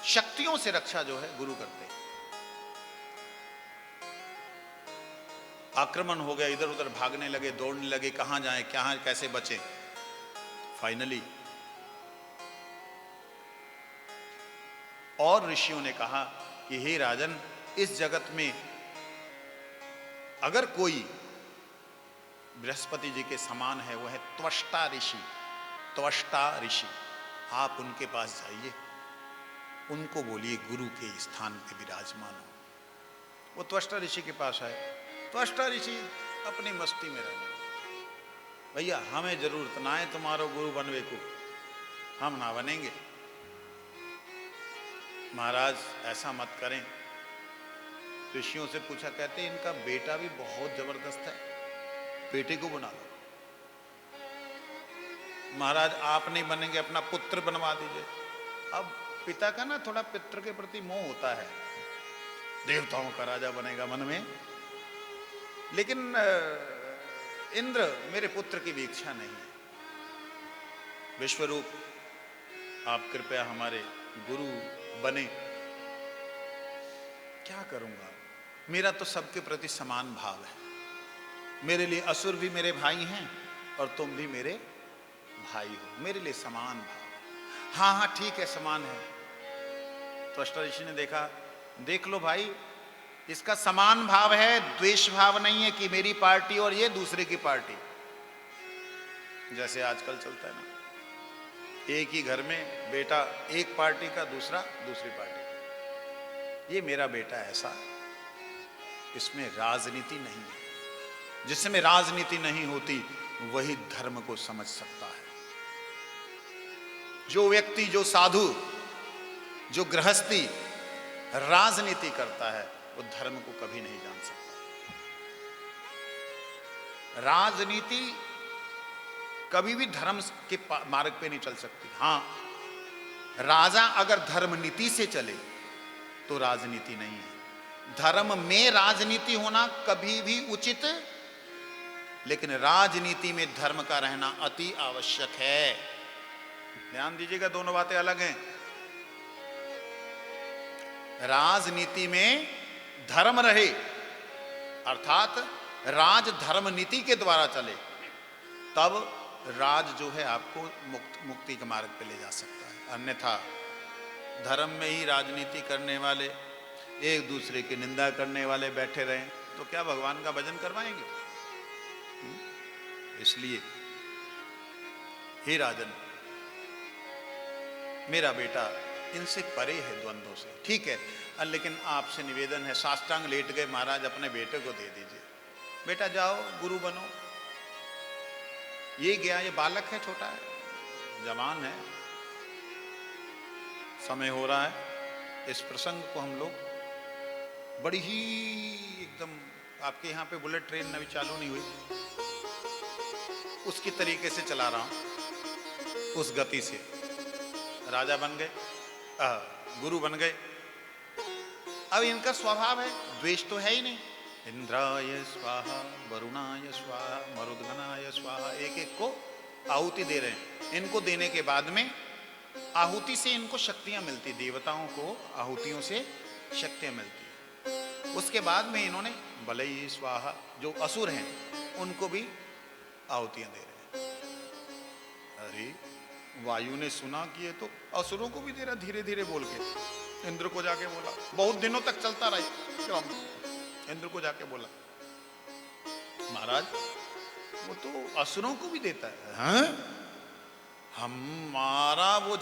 शक्तियों से रक्षा जो है गुरु करते हैं। आक्रमण हो गया, इधर उधर भागने लगे, दौड़ने लगे, कहां जाएं, कहां कैसे बचें। फाइनली और ऋषियों ने कहा कि हे राजन, इस जगत में अगर कोई बृहस्पति जी के समान है, वो है त्वष्टा ऋषि। त्वष्टा ऋषि, आप उनके पास जाइए, उनको बोलिए गुरु के स्थान पे विराजमान हो। वो त्वष्टा ऋषि के पास आए। त्वष्टा ऋषि अपनी मस्ती में रहने, भैया हमें जरूरत ना है तुम्हारो गुरु बनवे को, हम ना बनेंगे। महाराज ऐसा मत करें। ऋषियों से पूछा, कहते इनका बेटा भी बहुत जबरदस्त है, बेटे को बना लो। महाराज आप नहीं बनेंगे, अपना पुत्र बनवा दीजिए। अब पिता का ना थोड़ा पितृ के प्रति मोह होता है, देवताओं का राजा बनेगा मन में, लेकिन इंद्र मेरे पुत्र की भी इच्छा नहीं है। विश्वरूप आप कृपया हमारे गुरु बने। क्या करूंगा, मेरा तो सबके प्रति समान भाव है, मेरे लिए असुर भी मेरे भाई हैं और तुम भी मेरे भाई हो, मेरे लिए समान भाव। हाँ हाँ ठीक है, समान है। तो त्वष्टा ऋषि ने देखा, देख लो भाई, इसका समान भाव है, द्वेष भाव नहीं है कि मेरी पार्टी और ये दूसरे की पार्टी, जैसे आजकल चलता है ना, एक ही घर में बेटा एक पार्टी का, दूसरा दूसरी पार्टी का। ये मेरा बेटा ऐसा, इसमें राजनीति नहीं है। जिसमें राजनीति नहीं होती वही धर्म को समझ सकता है। जो व्यक्ति, जो साधु, जो गृहस्थी राजनीति करता है, वो धर्म को कभी नहीं जान सकता। राजनीति कभी भी धर्म के मार्ग पे नहीं चल सकती। हां, राजा अगर धर्म नीति से चले तो राजनीति नहीं है। धर्म में राजनीति होना कभी भी उचित, लेकिन राजनीति में धर्म का रहना अति आवश्यक है। ध्यान दीजिएगा, दोनों बातें अलग हैं। राजनीति में धर्म रहे, अर्थात राज धर्म नीति के द्वारा चले, तब राज जो है आपको मुक्ति के मार्ग पे ले जा सकता है। अन्यथा धर्म में ही राजनीति करने वाले, एक दूसरे की निंदा करने वाले बैठे रहें तो क्या भगवान का भजन करवाएंगे? इसलिए हे राजन, मेरा बेटा इनसे परे है, द्वंद्वों से, ठीक है, लेकिन आपसे निवेदन है, साष्टांग लेट गए महाराज, अपने बेटे को दे दीजिए। बेटा जाओ, गुरु बनो। ये गया, ये बालक है, छोटा है, जवान है, समय हो रहा है। इस प्रसंग को हम लोग बड़ी ही एकदम, आपके यहाँ पे बुलेट ट्रेन अभी चालू नहीं हुई, उसकी तरीके से चला रहा हूं, उस गति से। राजा बन गए, गुरु बन गए। अब इनका स्वभाव है, द्वेष तो है ही नहीं। इंद्राय स्वाहा, वरुणाय स्वाहा, मरुद्गणाय स्वाहा, एक एक को आहुति दे रहे हैं। इनको देने के बाद में आहुति से इनको शक्तियां मिलती, देवताओं को आहुतियों से शक्तियां मिलती। उसके बाद में इन्होंने बलई स्वाहा, जो असुर हैं उनको भी आहुतियां दे रहे हैं। अरे वायु ने सुना कि ये तो असुरों को भी दे रहा, धीरे धीरे बोल के इंद्र को जाके बोला, बहुत दिनों तक चलता रहा। इंद्र को जाके बोला, महाराज वो तो असुरों को भी देता है। हाँ? हमारा वो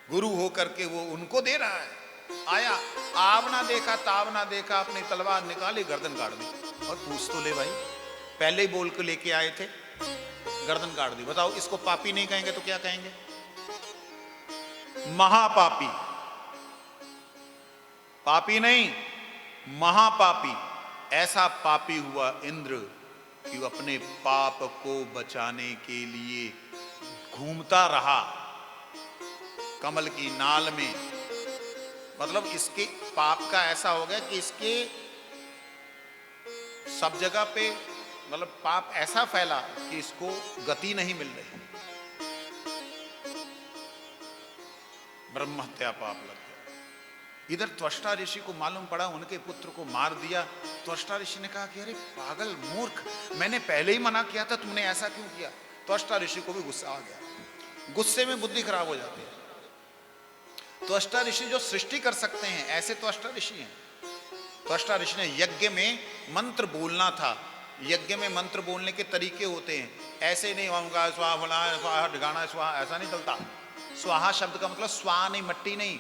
गुरु हो करके वो उनको दे रहा है। आया, आव ना देखा ताव ना देखा, अपनी तलवार निकाली, गर्दन काट दी। और पूछ तो ले भाई, पहले ही बोल के लेके आए थे, गर्दन काट दी। बताओ, इसको पापी नहीं कहेंगे तो क्या कहेंगे? महापापी। पापी नहीं, महापापी। ऐसा पापी हुआ इंद्र कि अपने पाप को बचाने के लिए घूमता रहा कमल की नाल में। मतलब इसके पाप का ऐसा हो गया कि इसके सब जगह पे, मतलब पाप ऐसा फैला कि इसको गति नहीं मिल रही। ब्रह्म हत्या पाप लग गया। इधर त्वष्टा ऋषि को मालूम पड़ा, उनके पुत्र को मार दिया। त्वष्टा ऋषि ने कहा कि अरे पागल मूर्ख, मैंने पहले ही मना किया था, तुमने ऐसा क्यों किया? त्वष्टा ऋषि को भी गुस्सा आ गया। गुस्से में बुद्धि खराब हो जाती है। त्वष्टा ऋषि जो सृष्टि कर सकते हैं, ऐसे त्वष्टा ऋषि हैं। त्वष्टा ऋषि ने यज्ञ में मंत्र बोलना था। यज्ञ में मंत्र बोलने के तरीके होते हैं, ऐसे नहीं होगा स्वाहा फलाना स्वाहा ढिगाना स्वाहा, ऐसा नहीं चलता। स्वाहा शब्द का मतलब स्वाहा नहीं, मट्टी नहीं।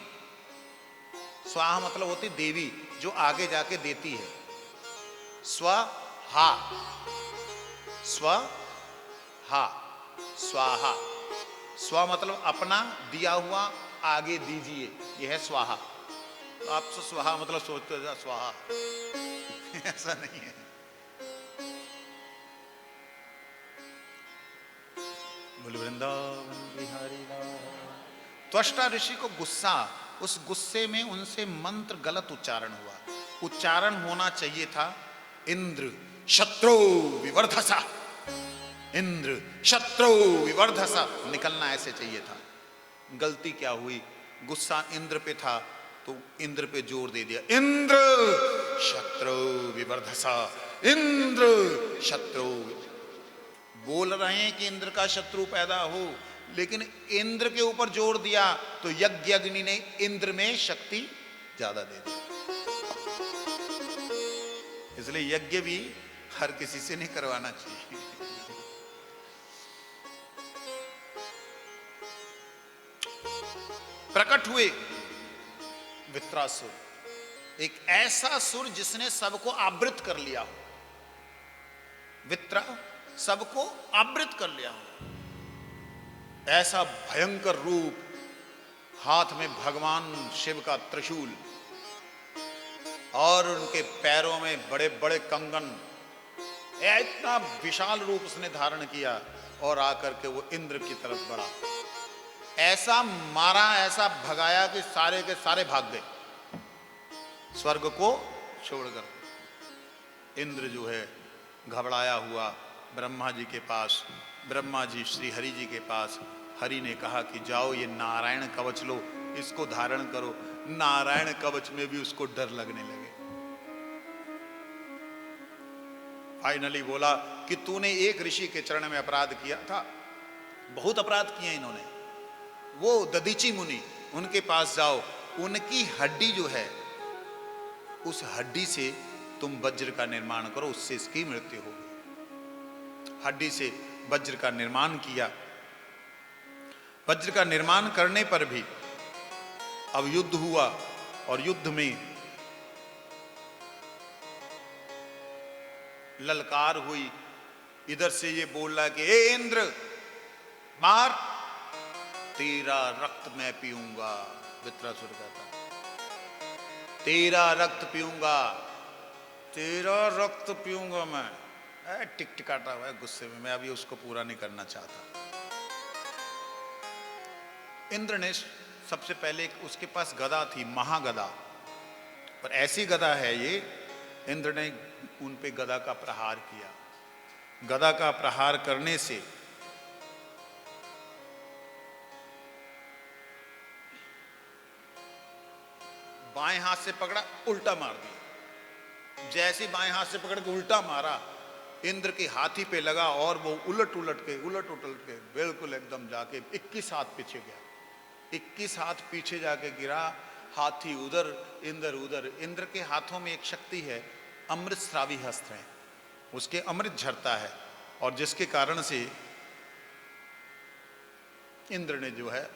स्वाहा मतलब होती देवी जो आगे जाके देती है। स्वाहा, स्वाहा, स्वाहा। स्व मतलब अपना, दिया हुआ आगे दीजिए, यह है स्वाहा। तो आप तो स्वाहा मतलब सोचते हो स्वाहा ऐसा नहीं है। बोल वृंदावन बिहारी लाल। त्वष्टा ऋषि को गुस्सा, उस गुस्से में उनसे मंत्र गलत उच्चारण हुआ। उच्चारण होना चाहिए था इंद्र शत्रु विवर्धसा, इंद्र शत्रु विवर्धसा, निकलना ऐसे चाहिए था। गलती क्या हुई, गुस्सा इंद्र पे था तो इंद्र पे जोर दे दिया, इंद्र शत्रु विवर्धसा, इंद्र शत्रु। बोल रहे हैं कि इंद्र का शत्रु पैदा हो, लेकिन इंद्र के ऊपर जोर दिया तो यज्ञ अग्नि ने इंद्र में शक्ति ज्यादा दे दी। इसलिए यज्ञ भी हर किसी से नहीं करवाना चाहिए। प्रकट हुए वित्रासुर, एक ऐसा सुर जिसने सबको आवृत कर लिया हो। वित्रा सबको आवृत कर लिया हो। ऐसा भयंकर रूप, हाथ में भगवान शिव का त्रिशूल और उनके पैरों में बड़े बड़े कंगन। इतना विशाल रूप उसने धारण किया और आकर के वो इंद्र की तरफ बढ़ा। ऐसा मारा, ऐसा भगाया कि सारे के सारे भाग गए, स्वर्ग को छोड़कर। इंद्र जो है घबराया हुआ ब्रह्मा जी के पास, ब्रह्मा जी श्री हरि जी के पास। हरि ने कहा कि जाओ ये नारायण कवच लो, इसको धारण करो। नारायण कवच में भी उसको डर लगने लगे। फाइनली बोला कि तूने एक ऋषि के चरण में अपराध किया था, बहुत अपराध किए इन्होंने, वो दधीची मुनि, उनके पास जाओ, उनकी हड्डी जो है उस हड्डी से तुम वज्र का निर्माण करो, उससे इसकी मृत्यु होगी। हड्डी से वज्र का निर्माण किया। वज्र का निर्माण करने पर भी अब युद्ध हुआ, और युद्ध में ललकार हुई। इधर से ये बोल रहा है कि ए इंद्र मार, तेरा रक्त मैं पीऊंगा। वृत्रासुर कहता तेरा रक्त पीऊंगा, तेरा रक्त पीऊंगा मैं। टिकटिकाता हुआ है गुस्से में, मैं अभी उसको पूरा नहीं करना चाहता। इंद्र ने सबसे पहले, उसके पास गदा थी, महागदा, पर ऐसी गदा है ये, इंद्र ने उन पे गदा का प्रहार किया। गदा का प्रहार करने से बाएं हाथ से पकड़ा, उल्टा मार दिया। जैसे बाएं हाथ से पकड़ के उल्टा मारा, इंद्र के हाथी पे लगा और वो उलट उलट के बिल्कुल एकदम जाके 21 हाथ पीछे गया। 21 हाथ पीछे जाके गिरा। हाथी उधर, इंद्र उधर। इंद्र के हाथों में एक शक्ति है, अमृत स्रावी हस्त्र है, उसके अमृत झरता है, और जिसके कारण से इंद्र ने जो है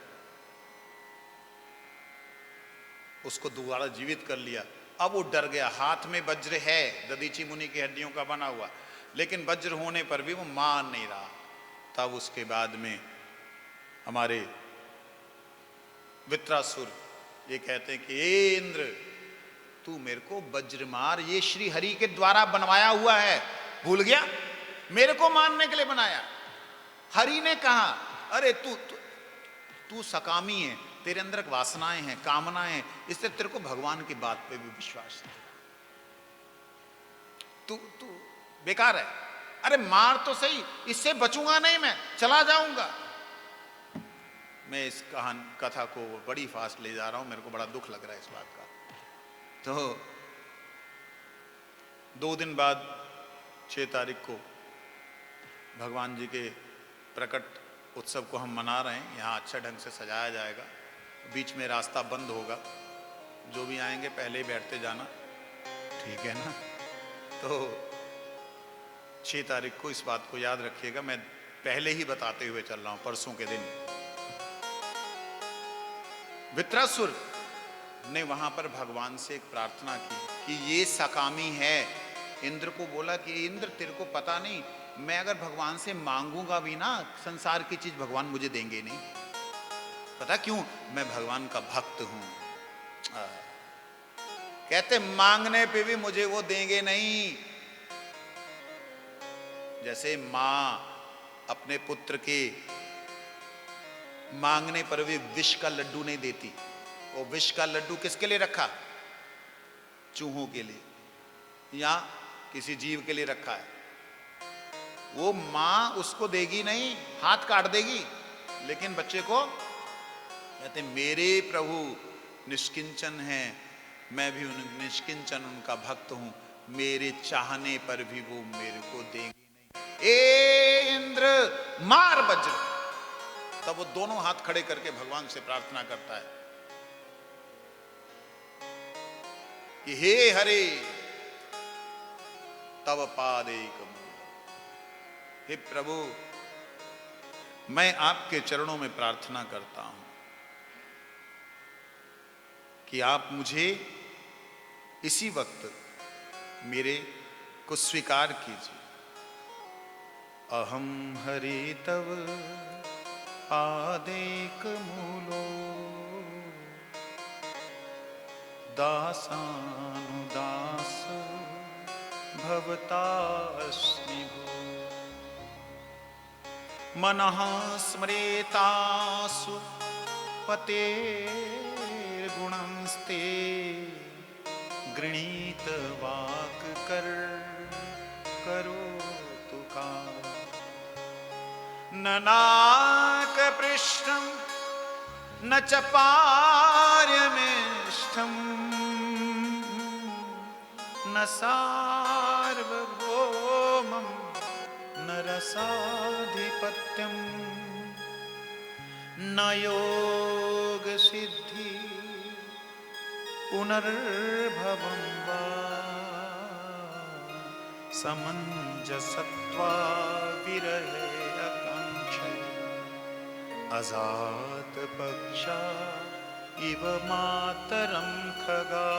उसको दोबारा जीवित कर लिया। अब वो डर गया। हाथ में वज्र है, दधीची मुनि की हड्डियों का बना हुआ, लेकिन वज्र होने पर भी वो मान नहीं रहा। तब उसके बाद में हमारे वृत्रासुर ये कहते हैं कि ए इंद्र, तू मेरे को वज्र मार, ये श्री हरि के द्वारा बनवाया हुआ है, भूल गया? मेरे को मारने के लिए बनाया। हरि ने कहा अरे तू सकामी है, तेरे अंदर वासनाएं हैं, कामनाएं हैं, इससे तेरे को भगवान की बात पे भी विश्वास नहीं। तू बेकार है। अरे मार तो सही, इससे बचूंगा नहीं, मैं चला जाऊंगा। मैं इस कथा को बड़ी फास्ट ले जा रहा हूं, मेरे को बड़ा दुख लग रहा है इस बात का। तो 2 दिन बाद 6 तारीख को भगवान जी के प्रकट उत्सव को हम मना रहे हैं। यहाँ अच्छा ढंग से सजाया जाएगा, बीच में रास्ता बंद होगा, जो भी आएंगे पहले ही बैठते जाना, ठीक है ना? तो 6 तारीख को इस बात को याद रखिएगा, मैं पहले ही बताते हुए चल रहा हूं, परसों के दिन। वृत्रासुर ने वहां पर भगवान से एक प्रार्थना की कि ये सकामी है। इंद्र को बोला कि इंद्र तेरे को पता नहीं, मैं अगर भगवान से मांगूंगा भी ना, संसार की चीज भगवान मुझे देंगे नहीं। पता क्यों? मैं भगवान का भक्त हूं। कहते मांगने पे भी मुझे वो देंगे नहीं। जैसे मां अपने पुत्र के मांगने पर भी विष का लड्डू नहीं देती, वो विष का लड्डू किसके लिए रखा? चूहों के लिए या किसी जीव के लिए रखा है। वो मां उसको देगी नहीं, हाथ काट देगी, लेकिन बच्चे को कहते मेरे प्रभु निष्किंचन हैं, मैं भी निष्किंचन उनका भक्त हूं, मेरे चाहने पर भी वो मेरे को देंगे नहीं। ए इंद्र मार वज्र। तब वो दोनों हाथ खड़े करके भगवान से प्रार्थना करता है कि हे हरे तव पादेक मूल। हे प्रभु, मैं आपके चरणों में प्रार्थना करता हूं कि आप मुझे इसी वक्त मेरे को स्वीकार कीजिए। अहम हरि तव पादेक मूलो दासानुदास भवतास्मि भो। मनः स्मरेतासु पतेर्गुणंस्ते गृणीत वाक कर करो तुका न नाक पृष्ठम न च पार्यमेष्ठम न सार्वभौमं न रसाधिपत्यम न योग सिद्धि पुनर्भवं वा समंजसत्वा विरहे आकांक्षे अजात पक्षा इव मातरं खगा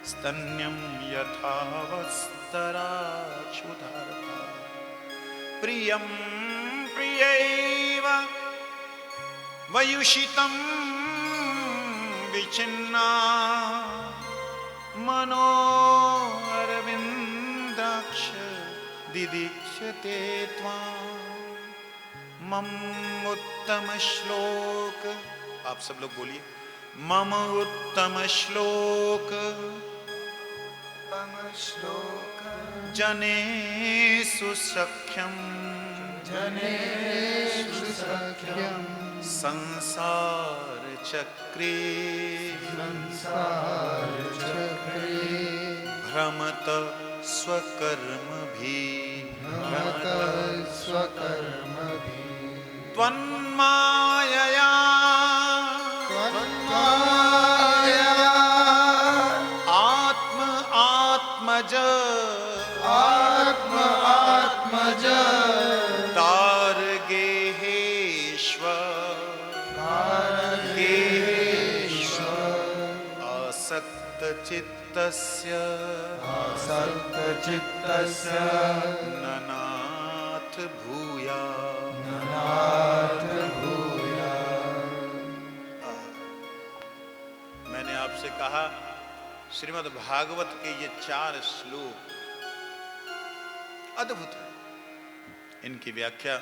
स्तन्यं यथावस्तराक्षुधार्ता प्रियं प्रियैव वयुषितं विचिन्ना मनो अरविन्दाक्ष दिदीक्षते त्वां मम उत्तम श्लोक। आप सब लोग बोलिए, मम उत्तम श्लोक जनेषु सख्यं संसार चक्रे भ्रमत स्वकर्मभिः त्वन्मायया आत्मज आसक्तचित्तस्य ननाथ भूया। मैंने आपसे कहा श्रीमद् भागवत के ये 4 श्लोक अद्भुत है। इनकी व्याख्या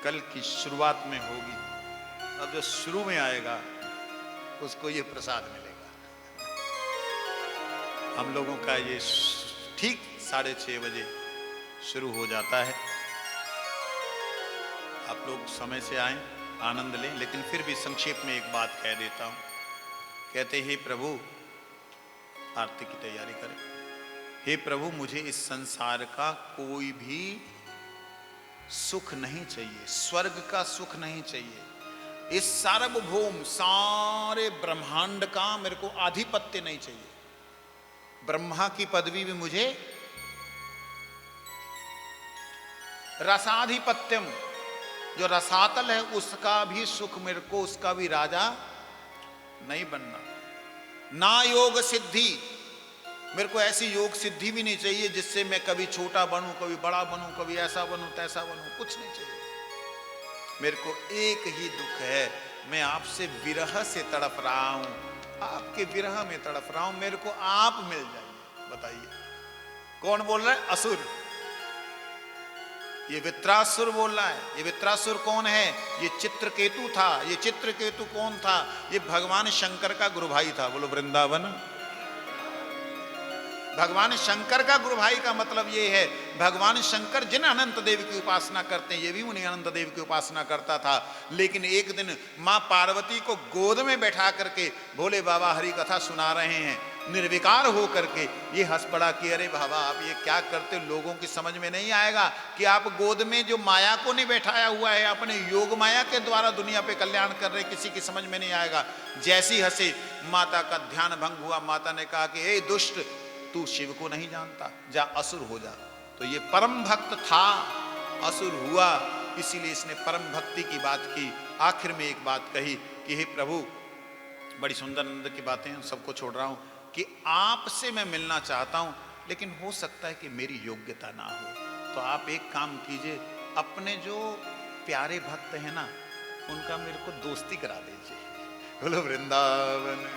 कल की शुरुआत में होगी। अब जो शुरू में आएगा उसको ये प्रसाद मिलेगा। हम लोगों का ये ठीक 6:30 बजे शुरू हो जाता है। आप लोग समय से आए, आनंद लें। लेकिन फिर भी संक्षेप में एक बात कह देता हूं। कहते हे प्रभु, आरती की तैयारी करें। हे प्रभु, मुझे इस संसार का कोई भी सुख नहीं चाहिए, स्वर्ग का सुख नहीं चाहिए। इस सार्वभौम सारे ब्रह्मांड का मेरे को आधिपत्य नहीं चाहिए। ब्रह्मा की पदवी भी मुझे, रसाधिपत्यम जो रसातल है उसका भी सुख मेरे को, उसका भी राजा नहीं बनना। ना योग सिद्धि, मेरे को ऐसी योग सिद्धि भी नहीं चाहिए जिससे मैं कभी छोटा बनूं, कभी बड़ा बनूं, कभी ऐसा बनूं, तैसा बनूं, कुछ नहीं चाहिए। मेरे को एक ही दुख है, मैं आपसे विरह से तड़प रहा हूं, आपके विरह में तड़प रहा हूं। मेरे को आप मिल जाइए। बताइए कौन बोल रहा है? असुर। ये वित्रासुर बोल रहा है। ये वित्रासुर कौन है? ये चित्रकेतु था। ये चित्रकेतु कौन था? ये भगवान शंकर का गुरु भाई था। बोलो वृंदावन। भगवान शंकर का गुरु भाई का मतलब ये है, भगवान शंकर जिन अनंत देव की उपासना करते हैं, ये भी उन्हीं अनंत देव की उपासना करता था। लेकिन एक दिन मां पार्वती को गोद में बैठा करके भोले बाबा हरि कथा सुना रहे हैं, निर्विकार हो करके ये हंस पड़ा कि अरे बाबा आप ये क्या करते, लोगों की समझ में नहीं आएगा कि आप गोद में जो माया को नहीं बैठाया हुआ है, अपने योग माया के द्वारा दुनिया पे कल्याण कर रहे, किसी की समझ में नहीं आएगा। जैसी हंसे माता का ध्यान भंग हुआ। माता ने कहा कि ए दुष्ट, तू शिव को नहीं जानता, जा असुर हो जा। तो ये परम भक्त था, असुर हुआ, इसीलिए इसने परम भक्ति की बात की। आखिर में एक बात कही कि हे प्रभु, बड़ी सुंदर नंद की बातें सबको छोड़ रहा हूं कि आपसे मैं मिलना चाहता हूं, लेकिन हो सकता है कि मेरी योग्यता ना हो। तो आप एक काम कीजिए, अपने जो प्यारे भक्त हैं ना, उनका मेरे को दोस्ती करा दीजिए। बोलो वृंदावन।